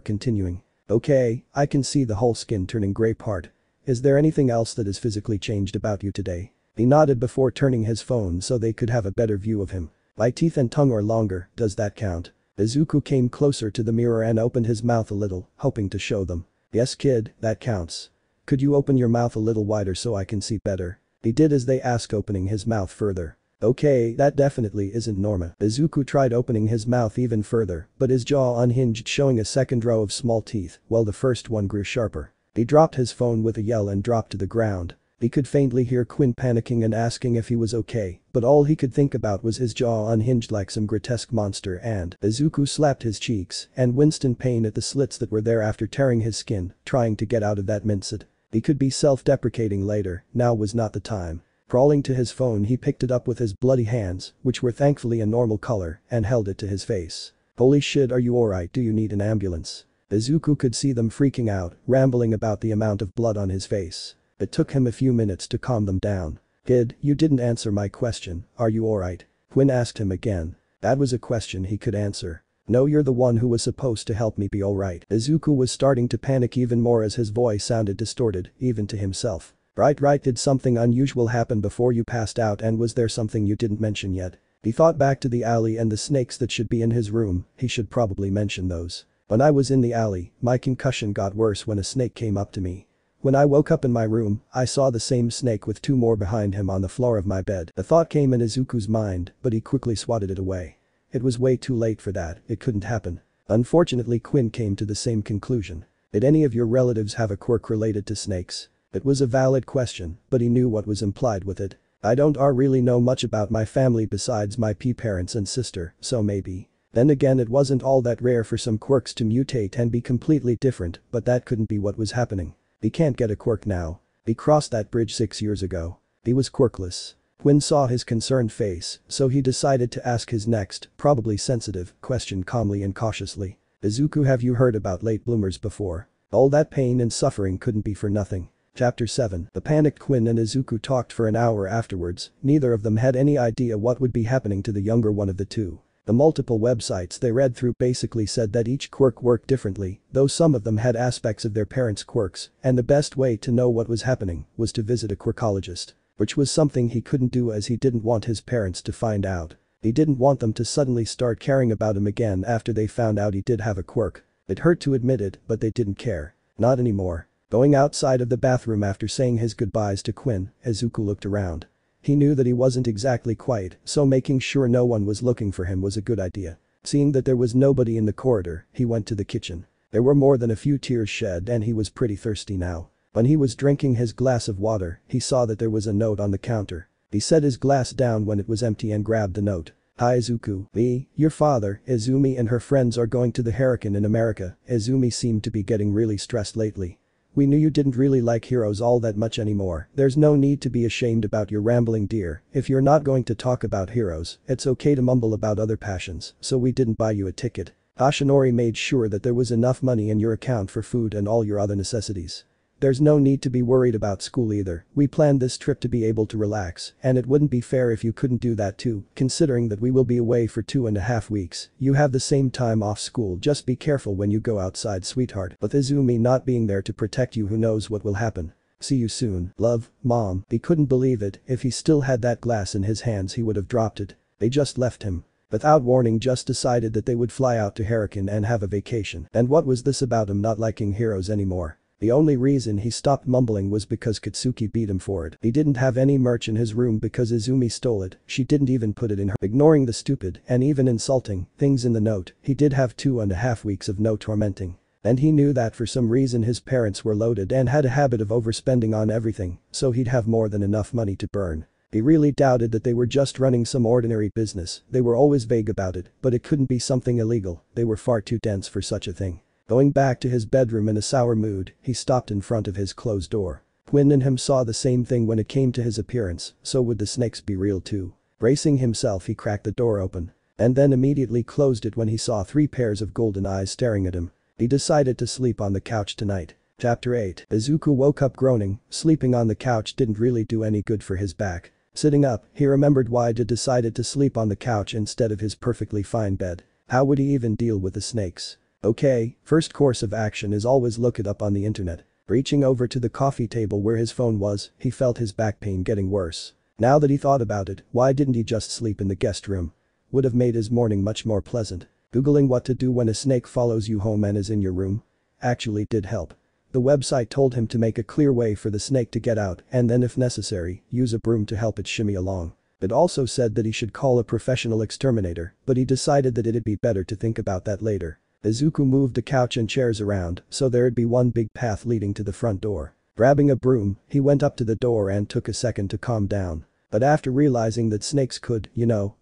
continuing. Okay, I can see the whole skin turning gray part. Is there anything else that has physically changed about you today? He nodded before turning his phone so they could have a better view of him. My teeth and tongue are longer, does that count? Izuku came closer to the mirror and opened his mouth a little, hoping to show them. Yes kid, that counts. Could you open your mouth a little wider so I can see better? He did as they asked, opening his mouth further. Okay, that definitely isn't normal. Izuku tried opening his mouth even further, but his jaw unhinged, showing a second row of small teeth, while the first one grew sharper. He dropped his phone with a yell and dropped to the ground. He could faintly hear Quinn panicking and asking if he was okay, but all he could think about was his jaw unhinged like some grotesque monster, and Izuku slapped his cheeks and winced in pain at the slits that were there after tearing his skin, trying to get out of that mindset. He could be self-deprecating later, now was not the time. Crawling to his phone, he picked it up with his bloody hands, which were thankfully a normal color, and held it to his face. Holy shit, are you alright? Do you need an ambulance? Izuku could see them freaking out, rambling about the amount of blood on his face. It took him a few minutes to calm them down. Kid, you didn't answer my question, are you alright? Quinn asked him again. That was a question he could answer. No, you're the one who was supposed to help me be alright. Izuku was starting to panic even more as his voice sounded distorted, even to himself. Right, did something unusual happen before you passed out, and was there something you didn't mention yet? He thought back to the alley and the snakes that should be in his room, he should probably mention those. When I was in the alley, my concussion got worse when a snake came up to me. When I woke up in my room, I saw the same snake with two more behind him on the floor of my bed. The thought came in Izuku's mind, but he quickly swatted it away. It was way too late for that, it couldn't happen. Unfortunately, Quinn came to the same conclusion. Did any of your relatives have a quirk related to snakes? It was a valid question, but he knew what was implied with it. I don't really know much about my family besides my parents and sister, so maybe. Then again, it wasn't all that rare for some quirks to mutate and be completely different, but that couldn't be what was happening. He can't get a quirk now. He crossed that bridge 6 years ago. He was quirkless. Quinn saw his concerned face, so he decided to ask his next, probably sensitive, question calmly and cautiously. Izuku, have you heard about late bloomers before? All that pain and suffering couldn't be for nothing. Chapter 7. The panicked Quinn and Izuku talked for an hour afterwards, neither of them had any idea what would be happening to the younger one of the two. The multiple websites they read through basically said that each quirk worked differently, though some of them had aspects of their parents' quirks, and the best way to know what was happening was to visit a quirkologist. Which was something he couldn't do as he didn't want his parents to find out. He didn't want them to suddenly start caring about him again after they found out he did have a quirk. It hurt to admit it, but they didn't care. Not anymore. Going outside of the bathroom after saying his goodbyes to Quinn, Izuku looked around. He knew that he wasn't exactly quiet, so making sure no one was looking for him was a good idea. Seeing that there was nobody in the corridor, he went to the kitchen. There were more than a few tears shed and he was pretty thirsty now. When he was drinking his glass of water, he saw that there was a note on the counter. He set his glass down when it was empty and grabbed the note. Hi Izuku, your father, Izumi and her friends are going to the hurricane in America. Izumi seemed to be getting really stressed lately. We knew you didn't really like heroes all that much anymore. There's no need to be ashamed about your rambling dear. If you're not going to talk about heroes, it's okay to mumble about other passions, so we didn't buy you a ticket. Ashinori made sure that there was enough money in your account for food and all your other necessities. There's no need to be worried about school either. We planned this trip to be able to relax, and it wouldn't be fair if you couldn't do that too, considering that we will be away for 2.5 weeks. You have the same time off school, just be careful when you go outside, sweetheart. With Izumi not being there to protect you, who knows what will happen. See you soon, love, Mom. He couldn't believe it. If he still had that glass in his hands he would have dropped it. They just left him. Without warning, just decided that they would fly out to Hurricane and have a vacation. And what was this about him not liking heroes anymore? The only reason he stopped mumbling was because Katsuki beat him for it. He didn't have any merch in his room because Izumi stole it. She didn't even put it in her. Ignoring the stupid and even insulting things in the note, he did have 2.5 weeks of no tormenting. And he knew that for some reason his parents were loaded and had a habit of overspending on everything, so he'd have more than enough money to burn. He really doubted that they were just running some ordinary business. They were always vague about it, but it couldn't be something illegal. They were far too dense for such a thing. Going back to his bedroom in a sour mood, he stopped in front of his closed door. Quinn and him saw the same thing when it came to his appearance, so would the snakes be real too? Bracing himself, he cracked the door open. And then immediately closed it when he saw 3 pairs of golden eyes staring at him. He decided to sleep on the couch tonight. Chapter 8. Izuku woke up groaning. Sleeping on the couch didn't really do any good for his back. Sitting up, he remembered why he'd decided to sleep on the couch instead of his perfectly fine bed. How would he even deal with the snakes? Okay, first course of action is always look it up on the internet. Reaching over to the coffee table where his phone was, he felt his back pain getting worse. Now that he thought about it, why didn't he just sleep in the guest room? Would have made his morning much more pleasant. Googling what to do when a snake follows you home and is in your room actually did help. The website told him to make a clear way for the snake to get out and then if necessary, use a broom to help it shimmy along. It also said that he should call a professional exterminator, but he decided that it'd be better to think about that later. Izuku moved the couch and chairs around so there'd be one big path leading to the front door. Grabbing a broom, he went up to the door and took a second to calm down. But after realizing that snakes could,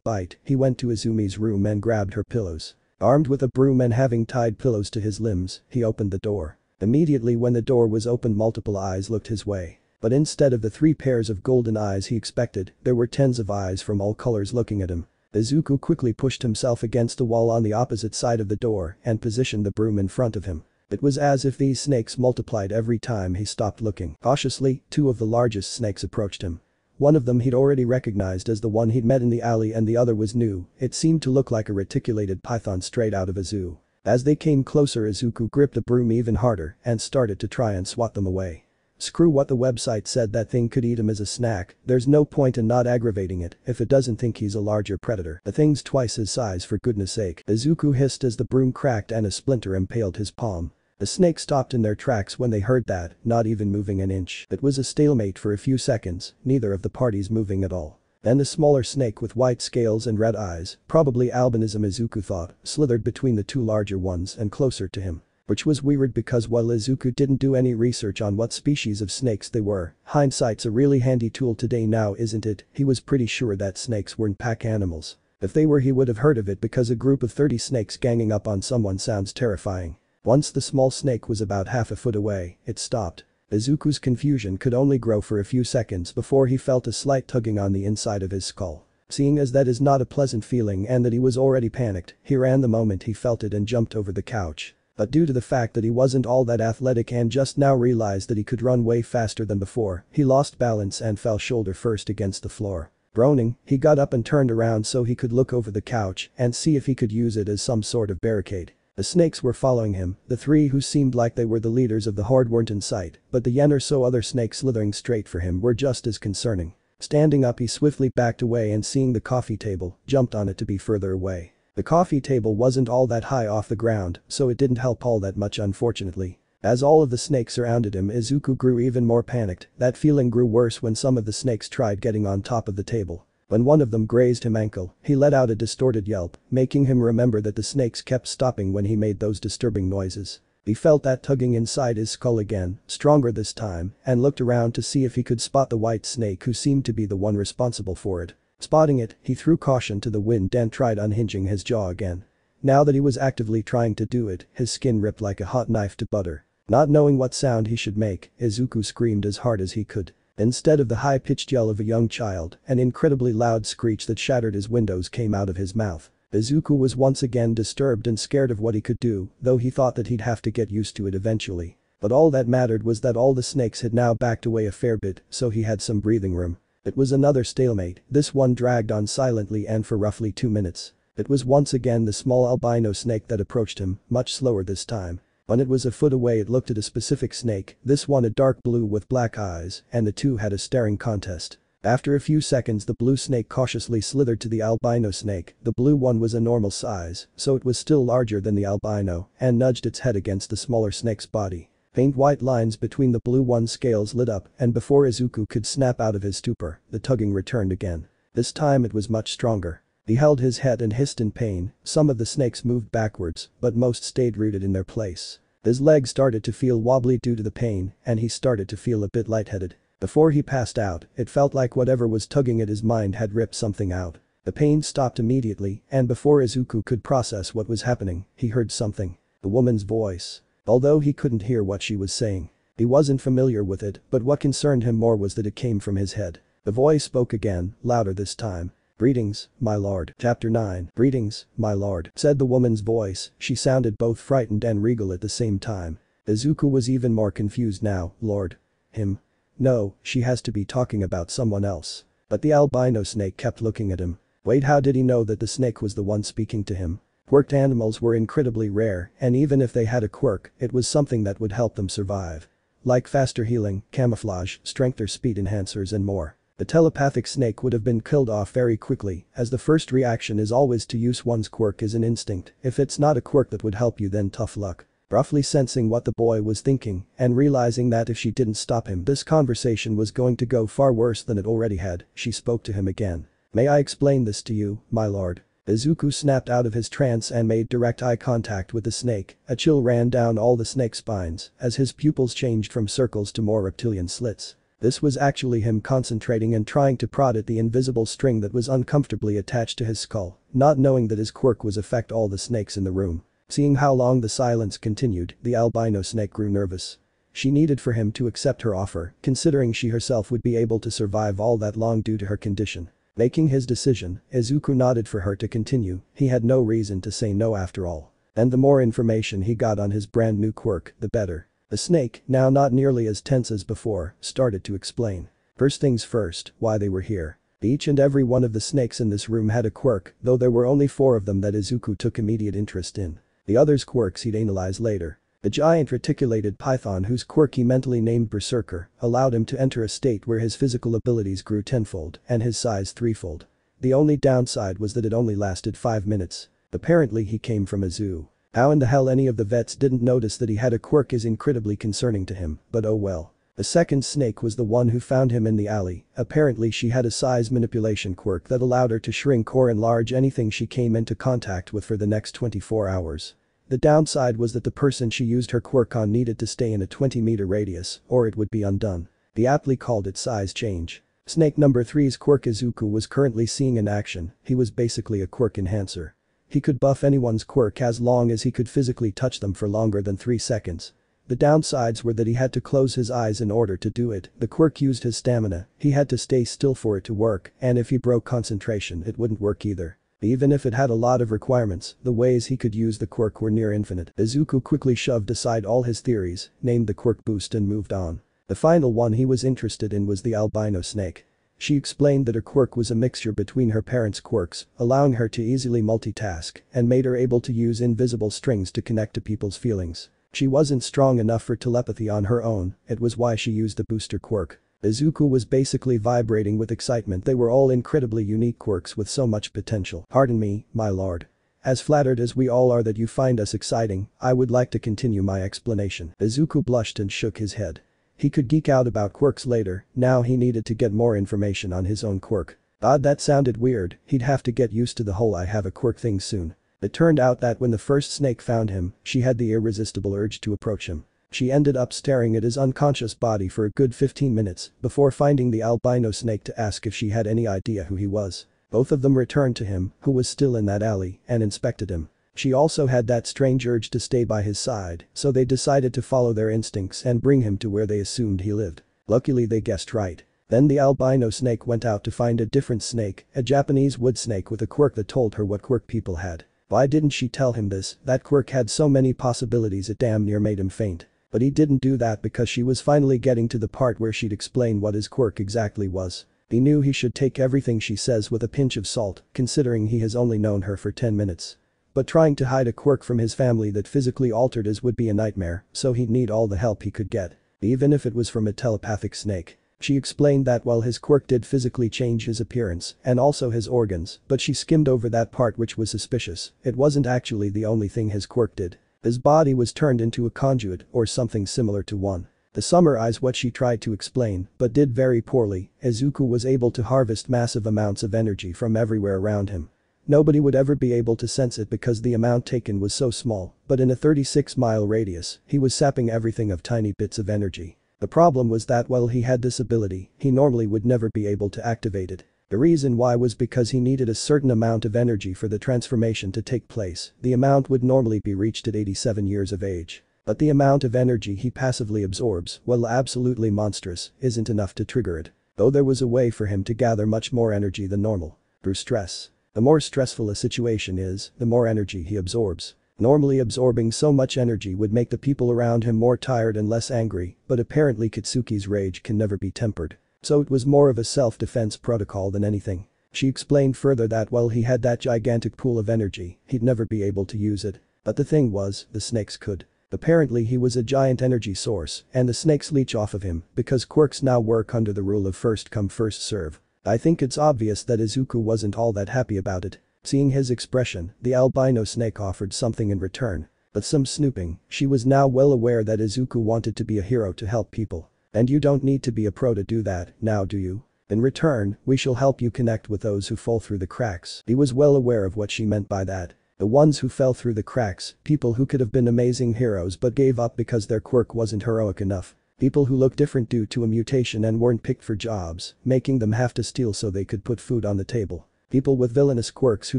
bite, he went to Izumi's room and grabbed her pillows. Armed with a broom and having tied pillows to his limbs, he opened the door. Immediately when the door was opened multiple eyes looked his way. But instead of the 3 pairs of golden eyes he expected, there were tens of eyes from all colors looking at him. Izuku quickly pushed himself against the wall on the opposite side of the door and positioned the broom in front of him. It was as if these snakes multiplied every time he stopped looking. Cautiously, 2 of the largest snakes approached him. One of them he'd already recognized as the one he'd met in the alley and the other was new, it seemed to look like a reticulated python straight out of a zoo. As they came closer Izuku gripped the broom even harder and started to try and swat them away. Screw what the website said that thing could eat him as a snack, there's no point in not aggravating it if it doesn't think he's a larger predator. The thing's twice his size for goodness sake. Izuku hissed as the broom cracked and a splinter impaled his palm. The snakes stopped in their tracks when they heard that, not even moving an inch. It was a stalemate for a few seconds, neither of the parties moving at all. Then the smaller snake with white scales and red eyes, probably albinism Izuku thought, slithered between the 2 larger ones and closer to him. Which was weird because while Izuku didn't do any research on what species of snakes they were, hindsight's a really handy tool today now isn't it, he was pretty sure that snakes weren't pack animals. If they were he would have heard of it because a group of 30 snakes ganging up on someone sounds terrifying. Once the small snake was about half a foot away, it stopped. Izuku's confusion could only grow for a few seconds before he felt a slight tugging on the inside of his skull. Seeing as that is not a pleasant feeling and that he was already panicked, he ran the moment he felt it and jumped over the couch. But due to the fact that he wasn't all that athletic and just now realized that he could run way faster than before, he lost balance and fell shoulder first against the floor. Groaning, he got up and turned around so he could look over the couch and see if he could use it as some sort of barricade. The snakes were following him, the 3 who seemed like they were the leaders of the horde weren't in sight, but the yen or so other snakes slithering straight for him were just as concerning. Standing up he swiftly backed away and seeing the coffee table, jumped on it to be further away. The coffee table wasn't all that high off the ground, so it didn't help all that much unfortunately. As all of the snakes surrounded him Izuku grew even more panicked, that feeling grew worse when some of the snakes tried getting on top of the table. When one of them grazed him ankle, he let out a distorted yelp, making him remember that the snakes kept stopping when he made those disturbing noises. He felt that tugging inside his skull again, stronger this time, and looked around to see if he could spot the white snake who seemed to be the one responsible for it. Spotting it, he threw caution to the wind and tried unhinging his jaw again. Now that he was actively trying to do it, his skin ripped like a hot knife to butter. Not knowing what sound he should make, Izuku screamed as hard as he could. Instead of the high-pitched yell of a young child, an incredibly loud screech that shattered his windows came out of his mouth. Izuku was once again disturbed and scared of what he could do, though he thought that he'd have to get used to it eventually. But all that mattered was that all the snakes had now backed away a fair bit, so he had some breathing room. It was another stalemate, this one dragged on silently and for roughly 2 minutes. It was once again the small albino snake that approached him, much slower this time. When it was a foot away it looked at a specific snake, this one a dark blue with black eyes, and the 2 had a staring contest. After a few seconds the blue snake cautiously slithered to the albino snake, the blue one was a normal size, so it was still larger than the albino, and nudged its head against the smaller snake's body. Faint white lines between the blue one's scales lit up and before Izuku could snap out of his stupor, the tugging returned again. This time it was much stronger. He held his head and hissed in pain, some of the snakes moved backwards, but most stayed rooted in their place. His legs started to feel wobbly due to the pain and he started to feel a bit lightheaded. Before he passed out, it felt like whatever was tugging at his mind had ripped something out. The pain stopped immediately and before Izuku could process what was happening, he heard something. The woman's voice. Although he couldn't hear what she was saying. He wasn't familiar with it, but what concerned him more was that it came from his head. The voice spoke again, louder this time. "Greetings, my lord." Chapter 9. "Greetings, my lord," said the woman's voice, she sounded both frightened and regal at the same time. Izuku was even more confused now, "Lord? Him? No, she has to be talking about someone else." But the albino snake kept looking at him. Wait, how did he know that the snake was the one speaking to him? Quirked animals were incredibly rare, and even if they had a quirk, it was something that would help them survive. Like faster healing, camouflage, strength or speed enhancers and more. The telepathic snake would have been killed off very quickly, as the first reaction is always to use one's quirk as an instinct. If it's not a quirk that would help you, then tough luck. Roughly sensing what the boy was thinking, and realizing that if she didn't stop him this conversation was going to go far worse than it already had, she spoke to him again. "May I explain this to you, my lord?" Izuku snapped out of his trance and made direct eye contact with the snake. A chill ran down all the snake's spines as his pupils changed from circles to more reptilian slits. This was actually him concentrating and trying to prod at the invisible string that was uncomfortably attached to his skull, not knowing that his quirk was affect all the snakes in the room. Seeing how long the silence continued, the albino snake grew nervous. She needed for him to accept her offer, considering she herself would be able to survive all that long due to her condition. Making his decision, Izuku nodded for her to continue. He had no reason to say no after all. And the more information he got on his brand new quirk, the better. The snake, now not nearly as tense as before, started to explain. First things first, why they were here. Each and every one of the snakes in this room had a quirk, though there were only 4 of them that Izuku took immediate interest in. The others' quirks he'd analyze later. The giant reticulated python, whose quirk he mentally named Berserker, allowed him to enter a state where his physical abilities grew tenfold and his size threefold. The only downside was that it only lasted 5 minutes. Apparently he came from a zoo. How in the hell any of the vets didn't notice that he had a quirk is incredibly concerning to him, but oh well. The second snake was the one who found him in the alley. Apparently she had a size manipulation quirk that allowed her to shrink or enlarge anything she came into contact with for the next 24 hours. The downside was that the person she used her quirk on needed to stay in a 20-meter radius, or it would be undone. He aptly called it size change. Snake number 3's quirk Izuku was currently seeing in action. He was basically a quirk enhancer. He could buff anyone's quirk as long as he could physically touch them for longer than 3 seconds. The downsides were that he had to close his eyes in order to do it. The quirk used his stamina, he had to stay still for it to work, and if he broke concentration it wouldn't work either. Even if it had a lot of requirements, the ways he could use the quirk were near infinite. Izuku quickly shoved aside all his theories, named the quirk boost and moved on. The final one he was interested in was the albino snake. She explained that her quirk was a mixture between her parents' quirks, allowing her to easily multitask, and made her able to use invisible strings to connect to people's feelings. She wasn't strong enough for telepathy on her own, it was why she used the booster quirk. Izuku was basically vibrating with excitement. They were all incredibly unique quirks with so much potential. "Pardon me, my lord. As flattered as we all are that you find us exciting, I would like to continue my explanation." Izuku blushed and shook his head. He could geek out about quirks later, now he needed to get more information on his own quirk. That sounded weird, he'd have to get used to the whole "I have a quirk" thing soon. It turned out that when the first snake found him, she had the irresistible urge to approach him. She ended up staring at his unconscious body for a good 15 minutes before finding the albino snake to ask if she had any idea who he was. Both of them returned to him, who was still in that alley, and inspected him. She also had that strange urge to stay by his side, so they decided to follow their instincts and bring him to where they assumed he lived. Luckily they guessed right. Then the albino snake went out to find a different snake, a Japanese wood snake with a quirk that told her what quirk people had. Why didn't she tell him this? That quirk had so many possibilities it damn near made him faint. But he didn't do that because she was finally getting to the part where she'd explain what his quirk exactly was. He knew he should take everything she says with a pinch of salt, considering he has only known her for 10 minutes. But trying to hide a quirk from his family that physically altered his would be a nightmare, so he'd need all the help he could get. Even if it was from a telepathic snake. She explained that while his quirk did physically change his appearance and also his organs, but she skimmed over that part which was suspicious. It wasn't actually the only thing his quirk did. His body was turned into a conduit or something similar to one. To summarize what she tried to explain, but did very poorly, Izuku was able to harvest massive amounts of energy from everywhere around him. Nobody would ever be able to sense it because the amount taken was so small, but in a 36-mile radius, he was sapping everything of tiny bits of energy. The problem was that while he had this ability, he normally would never be able to activate it. The reason why was because he needed a certain amount of energy for the transformation to take place. The amount would normally be reached at 87 years of age. But the amount of energy he passively absorbs, while absolutely monstrous, isn't enough to trigger it. Though there was a way for him to gather much more energy than normal. Through stress. The more stressful a situation is, the more energy he absorbs. Normally absorbing so much energy would make the people around him more tired and less angry, but apparently Kitsuki's rage can never be tempered. so it was more of a self-defense protocol than anything. She explained further that while he had that gigantic pool of energy, he'd never be able to use it. But the thing was, the snakes could. Apparently he was a giant energy source, and the snakes leech off of him because quirks now work under the rule of first come first serve. I think it's obvious that Izuku wasn't all that happy about it. Seeing his expression, the albino snake offered something in return. But some snooping, she was now well aware that Izuku wanted to be a hero to help people. And you don't need to be a pro to do that, now do you? In return, we shall help you connect with those who fall through the cracks. He was well aware of what she meant by that. The ones who fell through the cracks, people who could have been amazing heroes but gave up because their quirk wasn't heroic enough. People who looked different due to a mutation and weren't picked for jobs, making them have to steal so they could put food on the table. People with villainous quirks who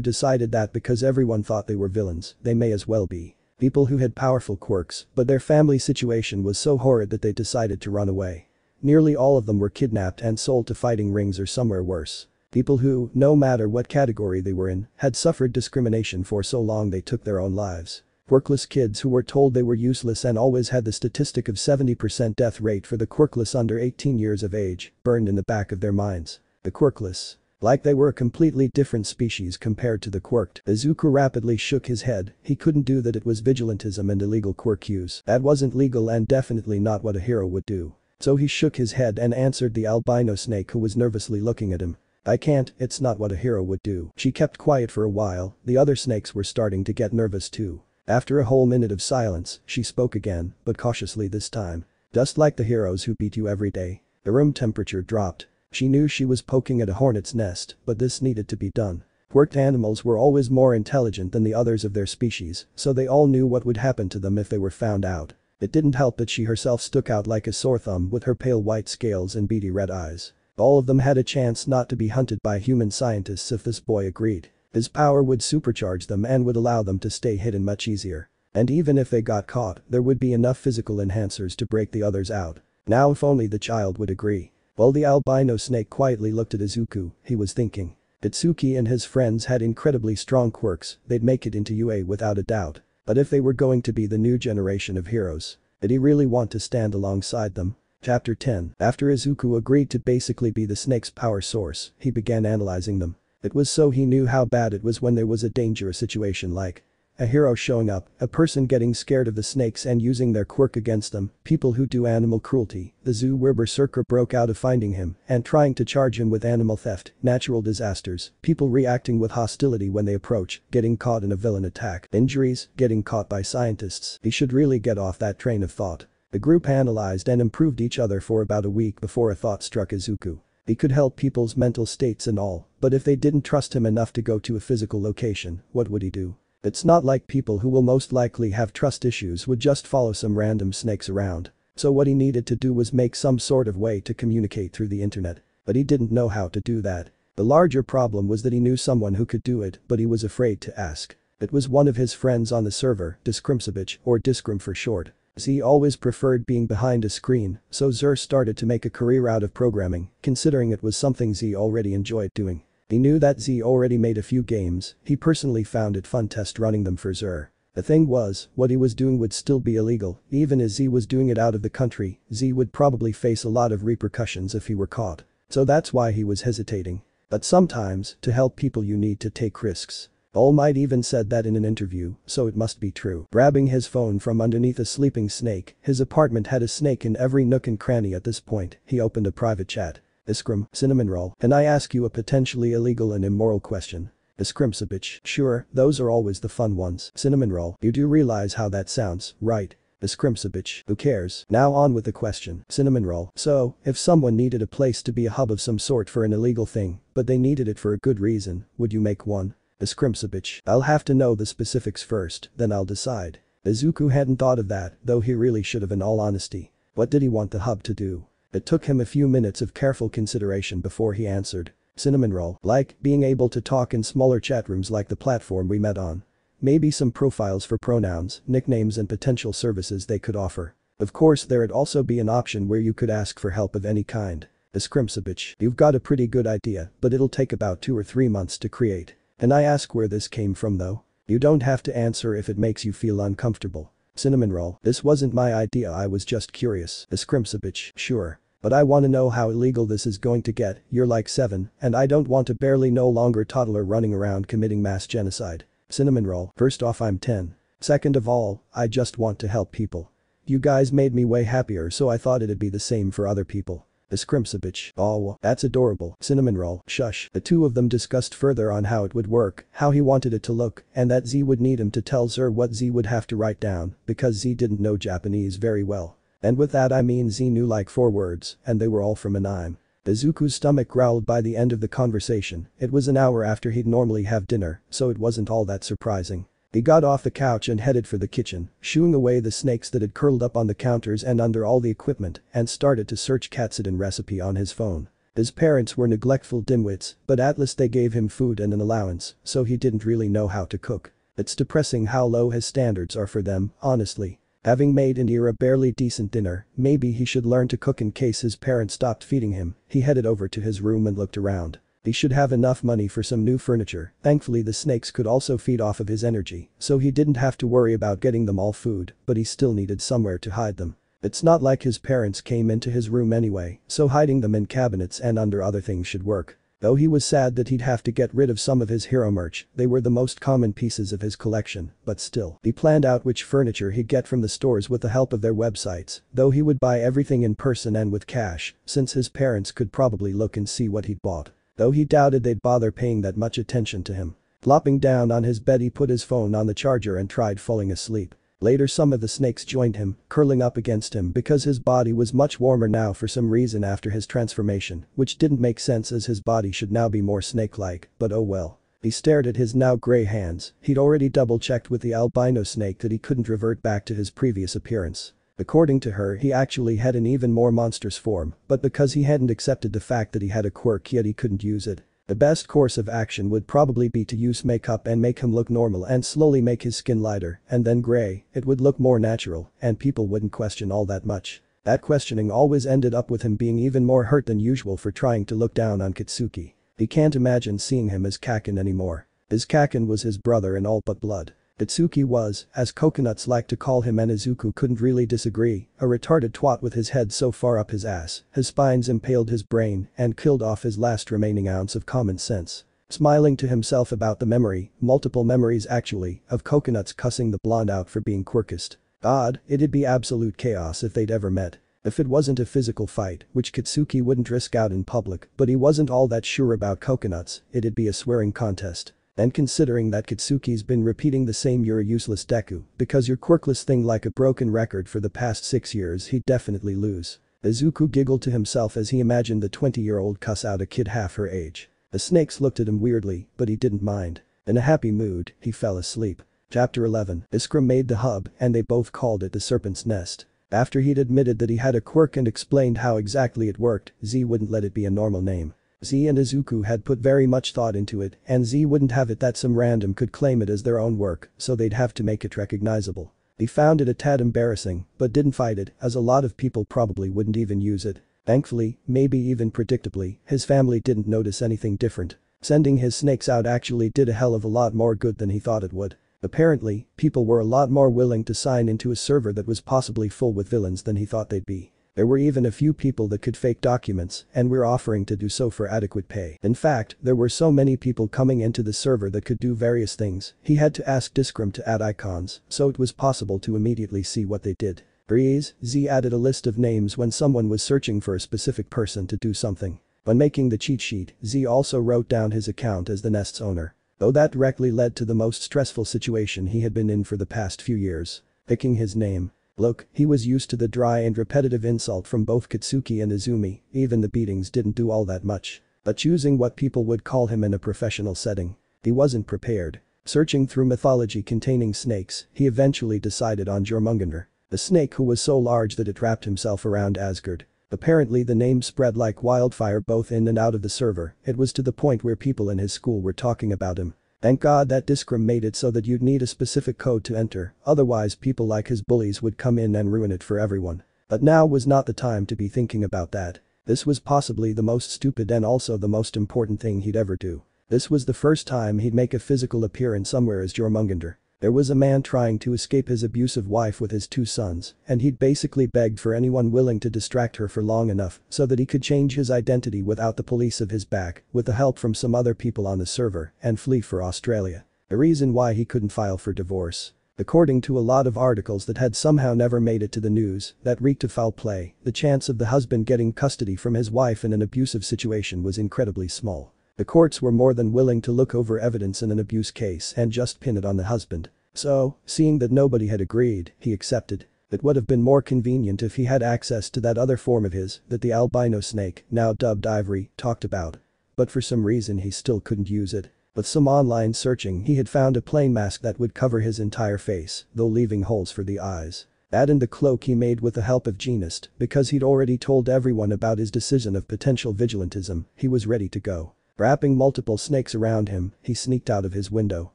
decided that because everyone thought they were villains, they may as well be. People who had powerful quirks, but their family situation was so horrid that they decided to run away. Nearly all of them were kidnapped and sold to fighting rings or somewhere worse. People who, no matter what category they were in, had suffered discrimination for so long they took their own lives. Quirkless kids who were told they were useless and always had the statistic of 70% death rate for the quirkless under 18 years of age, burned in the back of their minds. The quirkless. Like they were a completely different species compared to the quirked. Izuku rapidly shook his head. He couldn't do that. It was vigilantism and illegal quirk use. That wasn't legal and definitely not what a hero would do. So he shook his head and answered the albino snake who was nervously looking at him. I can't, it's not what a hero would do. She kept quiet for a while. The other snakes were starting to get nervous too. After a whole minute of silence, she spoke again, but cautiously this time. Just like the heroes who beat you every day. The room temperature dropped. She knew she was poking at a hornet's nest, but this needed to be done. Quirked animals were always more intelligent than the others of their species, so they all knew what would happen to them if they were found out. It didn't help that she herself stuck out like a sore thumb with her pale white scales and beady red eyes. All of them had a chance not to be hunted by human scientists if this boy agreed. His power would supercharge them and would allow them to stay hidden much easier. And even if they got caught, there would be enough physical enhancers to break the others out. Now if only the child would agree. While the albino snake quietly looked at Izuku, he was thinking. Itsuki and his friends had incredibly strong quirks, they'd make it into UA without a doubt. But if they were going to be the new generation of heroes, did he really want to stand alongside them? Chapter 10. After Izuku agreed to basically be the snake's power source, he began analyzing them. It was so he knew how bad it was when there was a dangerous situation like a hero showing up, a person getting scared of the snakes and using their quirk against them, people who do animal cruelty, the zoo where Berserker broke out of finding him and trying to charge him with animal theft, natural disasters, people reacting with hostility when they approach, getting caught in a villain attack, injuries, getting caught by scientists. He should really get off that train of thought. The group analyzed and improved each other for about a week before a thought struck Izuku. He could help people's mental states and all, but if they didn't trust him enough to go to a physical location, what would he do? It's not like people who will most likely have trust issues would just follow some random snakes around. So what he needed to do was make some sort of way to communicate through the internet. But he didn't know how to do that. The larger problem was that he knew someone who could do it, but he was afraid to ask. It was one of his friends on the server, DISCONTINUED, or Discrim for short. Z always preferred being behind a screen, so Zer started to make a career out of programming, considering it was something Z already enjoyed doing. He knew that Z already made a few games, he personally found it fun test running them for Zer. The thing was, what he was doing would still be illegal, even as Z was doing it out of the country, Z would probably face a lot of repercussions if he were caught. So that's why he was hesitating. But sometimes, to help people you need to take risks. All Might even said that in an interview, so it must be true. Grabbing his phone from underneath a sleeping snake, his apartment had a snake in every nook and cranny at this point, he opened a private chat. Iskrim, cinnamon roll, can I ask you a potentially illegal and immoral question? Iskrimsabich, sure, those are always the fun ones. Cinnamon roll, you do realize how that sounds, right? Iskrimsabich, who cares? Now on with the question. Cinnamon roll, so, if someone needed a place to be a hub of some sort for an illegal thing, but they needed it for a good reason, would you make one? Iskrimsabich, I'll have to know the specifics first, then I'll decide. Izuku hadn't thought of that, though he really should have in all honesty. What did he want the hub to do? It took him a few minutes of careful consideration before he answered. Cinnamon roll, like being able to talk in smaller chat rooms like the platform we met on. Maybe some profiles for pronouns, nicknames and potential services they could offer. Of course there'd also be an option where you could ask for help of any kind. Iskrimsabich, you've got a pretty good idea, but it'll take about 2 or 3 months to create. And I ask where this came from though? You don't have to answer if it makes you feel uncomfortable. Cinnamon roll, this wasn't my idea, I was just curious. Iskrimsabich, sure. But I wanna know how illegal this is going to get. You're like 7, and I don't want a barely no longer toddler running around committing mass genocide. Cinnamon roll. First off, I'm 10. Second of all, I just want to help people. You guys made me way happier, so I thought it'd be the same for other people. The scrimps a bitch. Oh, that's adorable. Cinnamon roll. Shush. The two of them discussed further on how it would work, how he wanted it to look, and that Z would need him to tell Zer what Z would have to write down, because Z didn't know Japanese very well. And with that I mean Z knew like 4 words, and they were all from anime. Izuku's stomach growled by the end of the conversation. It was an hour after he'd normally have dinner, so it wasn't all that surprising. He got off the couch and headed for the kitchen, shooing away the snakes that had curled up on the counters and under all the equipment, and started to search Katsudon recipe on his phone. His parents were neglectful dimwits, but at least they gave him food and an allowance, so he didn't really know how to cook. It's depressing how low his standards are for them, honestly. Having made an a barely decent dinner, maybe he should learn to cook in case his parents stopped feeding him. He headed over to his room and looked around. He should have enough money for some new furniture. Thankfully the snakes could also feed off of his energy, so he didn't have to worry about getting them all food, but he still needed somewhere to hide them. It's not like his parents came into his room anyway, so hiding them in cabinets and under other things should work. Though he was sad that he'd have to get rid of some of his hero merch, they were the most common pieces of his collection, but still. He planned out which furniture he'd get from the stores with the help of their websites, though he would buy everything in person and with cash, since his parents could probably look and see what he'd bought. Though he doubted they'd bother paying that much attention to him. Flopping down on his bed he put his phone on the charger and tried falling asleep. Later some of the snakes joined him, curling up against him because his body was much warmer now for some reason after his transformation, which didn't make sense as his body should now be more snake-like, but oh well. He stared at his now gray hands. He'd already double-checked with the albino snake that he couldn't revert back to his previous appearance. According to her, he actually had an even more monstrous form, but because he hadn't accepted the fact that he had a quirk yet he couldn't use it. The best course of action would probably be to use makeup and make him look normal and slowly make his skin lighter, and then gray. It would look more natural, and people wouldn't question all that much. That questioning always ended up with him being even more hurt than usual for trying to look down on Katsuki. He can't imagine seeing him as Kaken anymore. His Kaken was his brother in all but blood. Katsuki was, as coconuts like to call him, and Izuku couldn't really disagree, a retarded twat with his head so far up his ass, his spines impaled his brain and killed off his last remaining ounce of common sense. Smiling to himself about the memory, multiple memories actually, of coconuts cussing the blonde out for being quirkist. God, it'd be absolute chaos if they'd ever met. If it wasn't a physical fight, which Katsuki wouldn't risk out in public, but he wasn't all that sure about coconuts, it'd be a swearing contest. And considering that Katsuki's been repeating the same "you're a useless Deku because you're quirkless" thing like a broken record for the past 6 years, he'd definitely lose. Izuku giggled to himself as he imagined the 20-year-old cuss out a kid half her age. The snakes looked at him weirdly, but he didn't mind. In a happy mood, he fell asleep. Chapter 11. Iskra made the hub and they both called it the Serpent's Nest. After he'd admitted that he had a quirk and explained how exactly it worked, Z wouldn't let it be a normal name. Z and Izuku had put very much thought into it, and Z wouldn't have it that some random could claim it as their own work, so they'd have to make it recognizable. He found it a tad embarrassing, but didn't fight it, as a lot of people probably wouldn't even use it. Thankfully, maybe even predictably, his family didn't notice anything different. Sending his snakes out actually did a hell of a lot more good than he thought it would. Apparently, people were a lot more willing to sign into a server that was possibly full with villains than he thought they'd be. There were even a few people that could fake documents and were offering to do so for adequate pay. In fact, there were so many people coming into the server that could do various things, he had to ask Discrim to add icons, so it was possible to immediately see what they did. Breeze, Z added a list of names when someone was searching for a specific person to do something. When making the cheat sheet, Z also wrote down his account as the nest's owner. Though that directly led to the most stressful situation he had been in for the past few years. Picking his name. Look, he was used to the dry and repetitive insult from both Katsuki and Izumi, even the beatings didn't do all that much. But choosing what people would call him in a professional setting. He wasn't prepared. Searching through mythology containing snakes, he eventually decided on Jormungandr, the snake who was so large that it wrapped himself around Asgard. Apparently the name spread like wildfire both in and out of the server, it was to the point where people in his school were talking about him. Thank God that Discrim made it so that you'd need a specific code to enter, otherwise people like his bullies would come in and ruin it for everyone. But now was not the time to be thinking about that. This was possibly the most stupid and also the most important thing he'd ever do. This was the first time he'd make a physical appearance somewhere as Jormungandr. There was a man trying to escape his abusive wife with his 2 sons, and he'd basically begged for anyone willing to distract her for long enough so that he could change his identity without the police of his back, with the help from some other people on the server, and flee for Australia. The reason why he couldn't file for divorce. According to a lot of articles that had somehow never made it to the news, that reeked of foul play, the chance of the husband getting custody from his wife in an abusive situation was incredibly small. The courts were more than willing to look over evidence in an abuse case and just pin it on the husband. So, seeing that nobody had agreed, he accepted. It would have been more convenient if he had access to that other form of his that the albino snake, now dubbed Ivory, talked about. But for some reason he still couldn't use it. With some online searching he had found a plain mask that would cover his entire face, though leaving holes for the eyes. That and the cloak he made with the help of Genist, because he'd already told everyone about his decision of potential vigilantism, he was ready to go. Wrapping multiple snakes around him, he sneaked out of his window.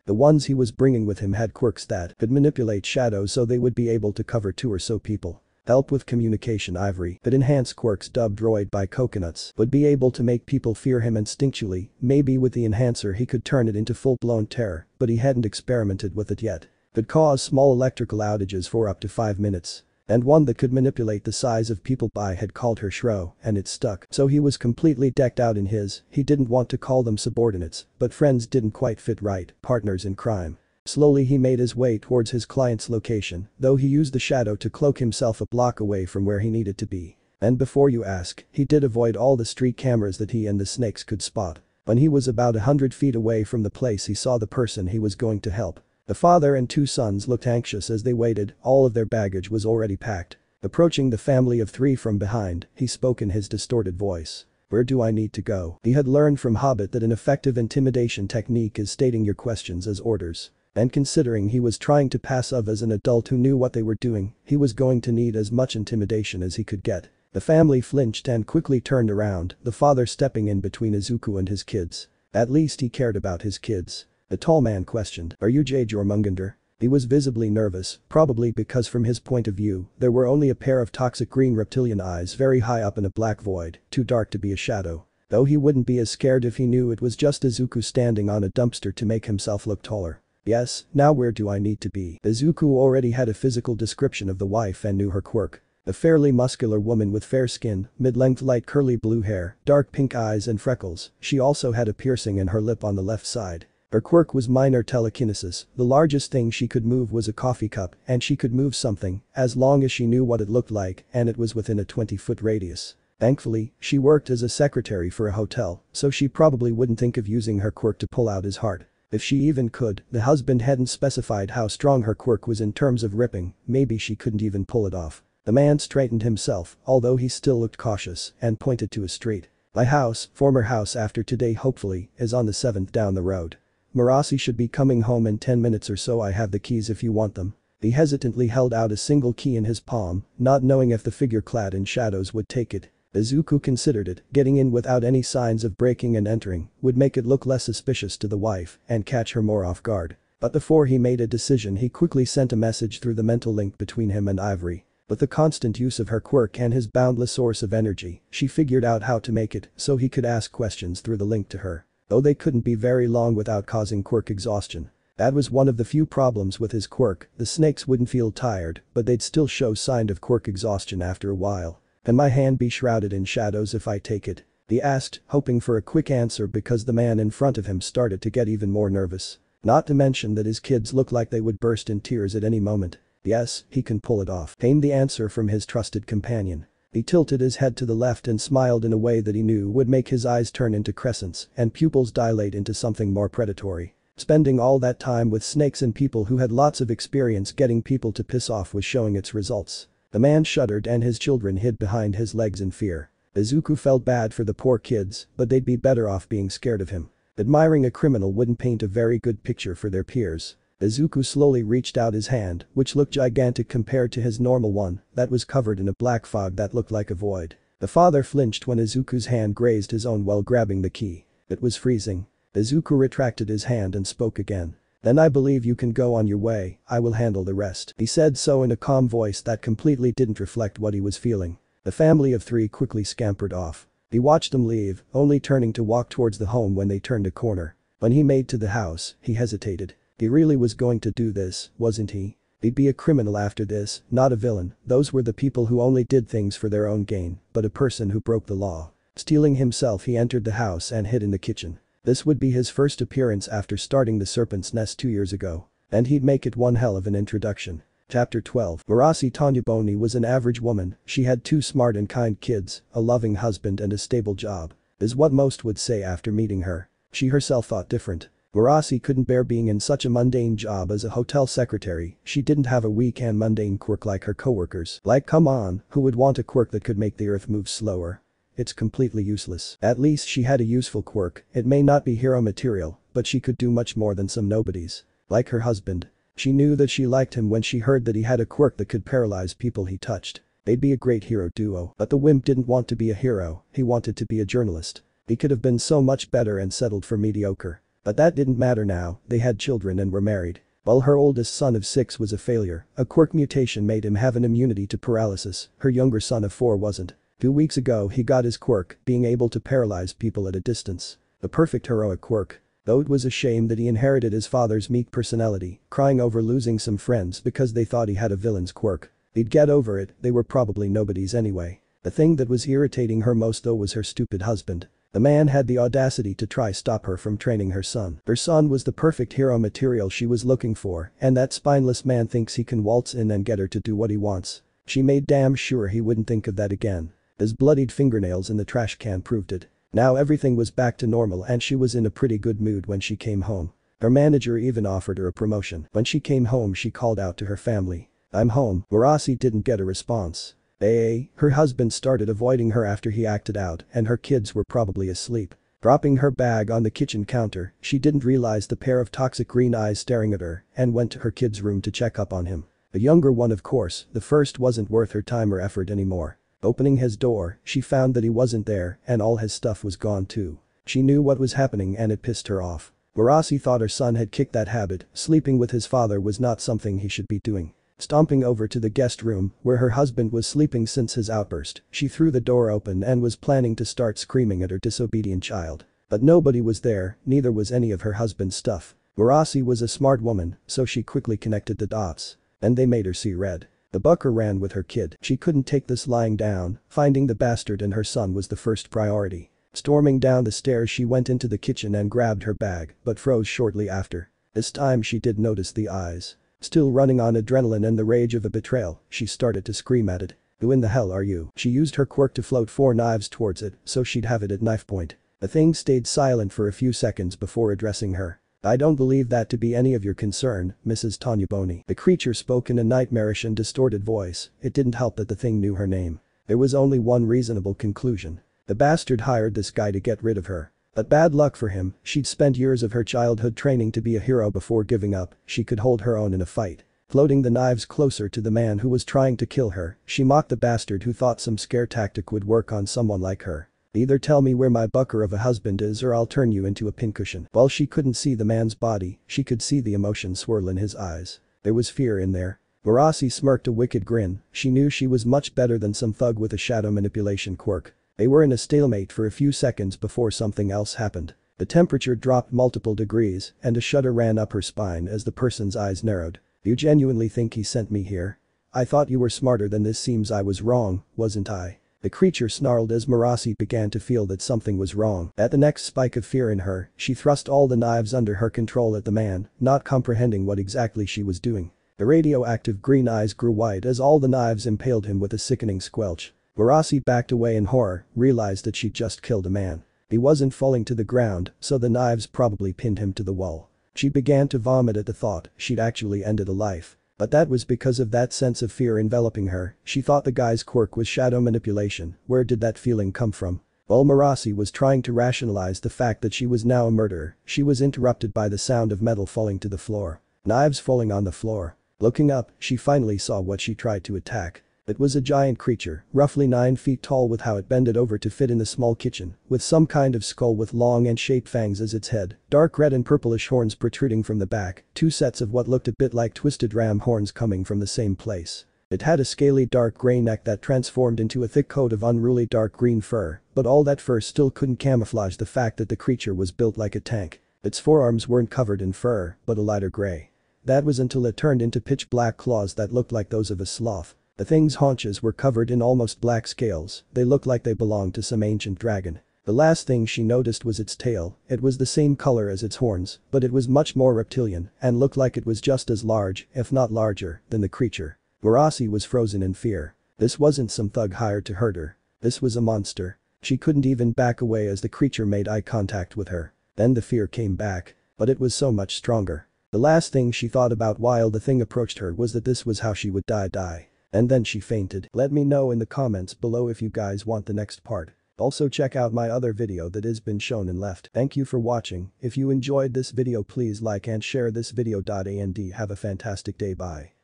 The ones he was bringing with him had quirks that could manipulate shadows so they would be able to cover 2 or so people. Help with communication. Ivory, that enhanced quirks dubbed Droid by Coconuts, would be able to make people fear him instinctually. Maybe with the enhancer he could turn it into full-blown terror, but he hadn't experimented with it yet. Could cause small electrical outages for up to 5 minutes. And one that could manipulate the size of people. Bai had called her Shro, and it stuck, so he was completely decked out in his. He didn't want to call them subordinates, but friends didn't quite fit right, partners in crime. Slowly he made his way towards his client's location, though he used the shadow to cloak himself a block away from where he needed to be. And before you ask, he did avoid all the street cameras that he and the snakes could spot. When he was about 100 feet away from the place he saw the person he was going to help. The father and 2 sons looked anxious as they waited, all of their baggage was already packed. Approaching the family of 3 from behind, he spoke in his distorted voice. Where do I need to go? He had learned from Hobbit that an effective intimidation technique is stating your questions as orders. And considering he was trying to pass off as an adult who knew what they were doing, he was going to need as much intimidation as he could get. The family flinched and quickly turned around, the father stepping in between Izuku and his kids. At least he cared about his kids. The tall man questioned, "Are you Jade Jormungandr?" He was visibly nervous, probably because from his point of view, there were only a pair of toxic green reptilian eyes very high up in a black void, too dark to be a shadow. Though he wouldn't be as scared if he knew it was just Izuku standing on a dumpster to make himself look taller. Yes, now where do I need to be? Izuku already had a physical description of the wife and knew her quirk. A fairly muscular woman with fair skin, mid-length light curly blue hair, dark pink eyes and freckles. She also had a piercing in her lip on the left side. Her quirk was minor telekinesis. The largest thing she could move was a coffee cup, and she could move something, as long as she knew what it looked like, and it was within a 20-foot radius. Thankfully, she worked as a secretary for a hotel, so she probably wouldn't think of using her quirk to pull out his heart. If she even could, the husband hadn't specified how strong her quirk was in terms of ripping, maybe she couldn't even pull it off. The man straightened himself, although he still looked cautious, and pointed to a street. My house, former house after today hopefully, is on the 7th down the road. Marasi should be coming home in 10 minutes or so. I have the keys if you want them. He hesitantly held out a single key in his palm, not knowing if the figure clad in shadows would take it. Izuku considered it. Getting in without any signs of breaking and entering would make it look less suspicious to the wife and catch her more off guard. But before he made a decision he quickly sent a message through the mental link between him and Ivory. With the constant use of her quirk and his boundless source of energy, she figured out how to make it so he could ask questions through the link to her. Though they couldn't be very long without causing quirk exhaustion. That was one of the few problems with his quirk. The snakes wouldn't feel tired, but they'd still show sign of quirk exhaustion after a while. Can my hand be shrouded in shadows if I take it? He asked, hoping for a quick answer because the man in front of him started to get even more nervous. Not to mention that his kids looked like they would burst in tears at any moment. Yes, he can pull it off, came the answer from his trusted companion. He tilted his head to the left and smiled in a way that he knew would make his eyes turn into crescents and pupils dilate into something more predatory. Spending all that time with snakes and people who had lots of experience getting people to piss off was showing its results. The man shuddered and his children hid behind his legs in fear. Izuku felt bad for the poor kids, but they'd be better off being scared of him. Admiring a criminal wouldn't paint a very good picture for their peers. Izuku slowly reached out his hand, which looked gigantic compared to his normal one, that was covered in a black fog that looked like a void. The father flinched when Izuku's hand grazed his own while grabbing the key. It was freezing. Izuku retracted his hand and spoke again. Then I believe you can go on your way, I will handle the rest. He said so in a calm voice that completely didn't reflect what he was feeling. The family of 3 quickly scampered off. He watched them leave, only turning to walk towards the home when they turned a corner. When he made to the house, he hesitated. He really was going to do this, wasn't he? He'd be a criminal after this, not a villain. Those were the people who only did things for their own gain, but a person who broke the law. Stealing himself, he entered the house and hid in the kitchen. This would be his first appearance after starting the Serpent's Nest 2 years ago. And he'd make it one hell of an introduction. Chapter 12. Murasi Tanyaboni was an average woman. She had 2 smart and kind kids, a loving husband and a stable job. Is what most would say after meeting her. She herself thought different. Murasi couldn't bear being in such a mundane job as a hotel secretary. She didn't have a weak and mundane quirk like her coworkers. Like, come on, who would want a quirk that could make the earth move slower? It's completely useless. At least she had a useful quirk. It may not be hero material, but she could do much more than some nobodies. Like her husband. She knew that she liked him when she heard that he had a quirk that could paralyze people he touched. They'd be a great hero duo. But the wimp didn't want to be a hero, he wanted to be a journalist. He could have been so much better and settled for mediocre. But that didn't matter now, they had children and were married. While her oldest son of 6 was a failure, a quirk mutation made him have an immunity to paralysis, her younger son of 4 wasn't. 2 weeks ago he got his quirk, being able to paralyze people at a distance. The perfect heroic quirk. Though it was a shame that he inherited his father's meek personality, crying over losing some friends because they thought he had a villain's quirk. He'd get over it, they were probably nobodies anyway. The thing that was irritating her most though was her stupid husband. The man had the audacity to try stop her from training her son. Her son was the perfect hero material she was looking for, and that spineless man thinks he can waltz in and get her to do what he wants. She made damn sure he wouldn't think of that again. His bloodied fingernails in the trash can proved it. Now everything was back to normal and she was in a pretty good mood when she came home. Her manager even offered her a promotion. When she came home she called out to her family. "I'm home." Murasi didn't get a response. Her husband started avoiding her after he acted out and her kids were probably asleep. Dropping her bag on the kitchen counter, she didn't realize the pair of toxic green eyes staring at her and went to her kid's room to check up on him. The younger one of course, the first wasn't worth her time or effort anymore. Opening his door, she found that he wasn't there and all his stuff was gone too. She knew what was happening and it pissed her off. Murasi thought her son had kicked that habit, sleeping with his father was not something he should be doing. Stomping over to the guest room, where her husband was sleeping since his outburst, she threw the door open and was planning to start screaming at her disobedient child. But nobody was there, neither was any of her husband's stuff. Murasi was a smart woman, so she quickly connected the dots. And they made her see red. The bucker ran with her kid. She couldn't take this lying down, finding the bastard and her son was the first priority. Storming down the stairs she went into the kitchen and grabbed her bag, but froze shortly after. This time she did notice the eyes. Still running on adrenaline and the rage of a betrayal, she started to scream at it. "Who in the hell are you?" She used her quirk to float 4 knives towards it, so she'd have it at knife point. The thing stayed silent for a few seconds before addressing her. "I don't believe that to be any of your concern, Mrs. Tanyaboni." The creature spoke in a nightmarish and distorted voice. It didn't help that the thing knew her name. There was only one reasonable conclusion. The bastard hired this guy to get rid of her. But bad luck for him, she'd spent years of her childhood training to be a hero before giving up, she could hold her own in a fight. Floating the knives closer to the man who was trying to kill her, she mocked the bastard who thought some scare tactic would work on someone like her. "Either tell me where my bucker of a husband is or I'll turn you into a pincushion." While she couldn't see the man's body, she could see the emotion swirl in his eyes. There was fear in there. Murasi smirked a wicked grin, she knew she was much better than some thug with a shadow manipulation quirk. They were in a stalemate for a few seconds before something else happened. The temperature dropped multiple degrees and a shudder ran up her spine as the person's eyes narrowed. "You genuinely think he sent me here? I thought you were smarter than this. Seems I was wrong, wasn't I?" The creature snarled as Murasi began to feel that something was wrong. At the next spike of fear in her, she thrust all the knives under her control at the man, not comprehending what exactly she was doing. The radioactive green eyes grew wide as all the knives impaled him with a sickening squelch. Murasi backed away in horror, realized that she'd just killed a man. He wasn't falling to the ground, so the knives probably pinned him to the wall. She began to vomit at the thought she'd actually ended a life. But that was because of that sense of fear enveloping her. She thought the guy's quirk was shadow manipulation. Where did that feeling come from? While Murasi was trying to rationalize the fact that she was now a murderer, she was interrupted by the sound of metal falling to the floor. Knives falling on the floor. Looking up, she finally saw what she tried to attack. It was a giant creature, roughly 9 feet tall with how it bended over to fit in the small kitchen, with some kind of skull with long and shaped fangs as its head, dark red and purplish horns protruding from the back, 2 sets of what looked a bit like twisted ram horns coming from the same place. It had a scaly dark gray neck that transformed into a thick coat of unruly dark green fur, but all that fur still couldn't camouflage the fact that the creature was built like a tank. Its forearms weren't covered in fur, but a lighter gray. That was until it turned into pitch black claws that looked like those of a sloth. The thing's haunches were covered in almost black scales, they looked like they belonged to some ancient dragon. The last thing she noticed was its tail. It was the same color as its horns, but it was much more reptilian and looked like it was just as large, if not larger, than the creature. Murasi was frozen in fear. This wasn't some thug hired to hurt her. This was a monster. She couldn't even back away as the creature made eye contact with her. Then the fear came back. But it was so much stronger. The last thing she thought about while the thing approached her was that this was how she would die. And then she fainted. Let me know in the comments below if you guys want the next part. Also check out my other video that has been shown and left. Thank you for watching. If you enjoyed this video please like and share this video. And have a fantastic day. Bye.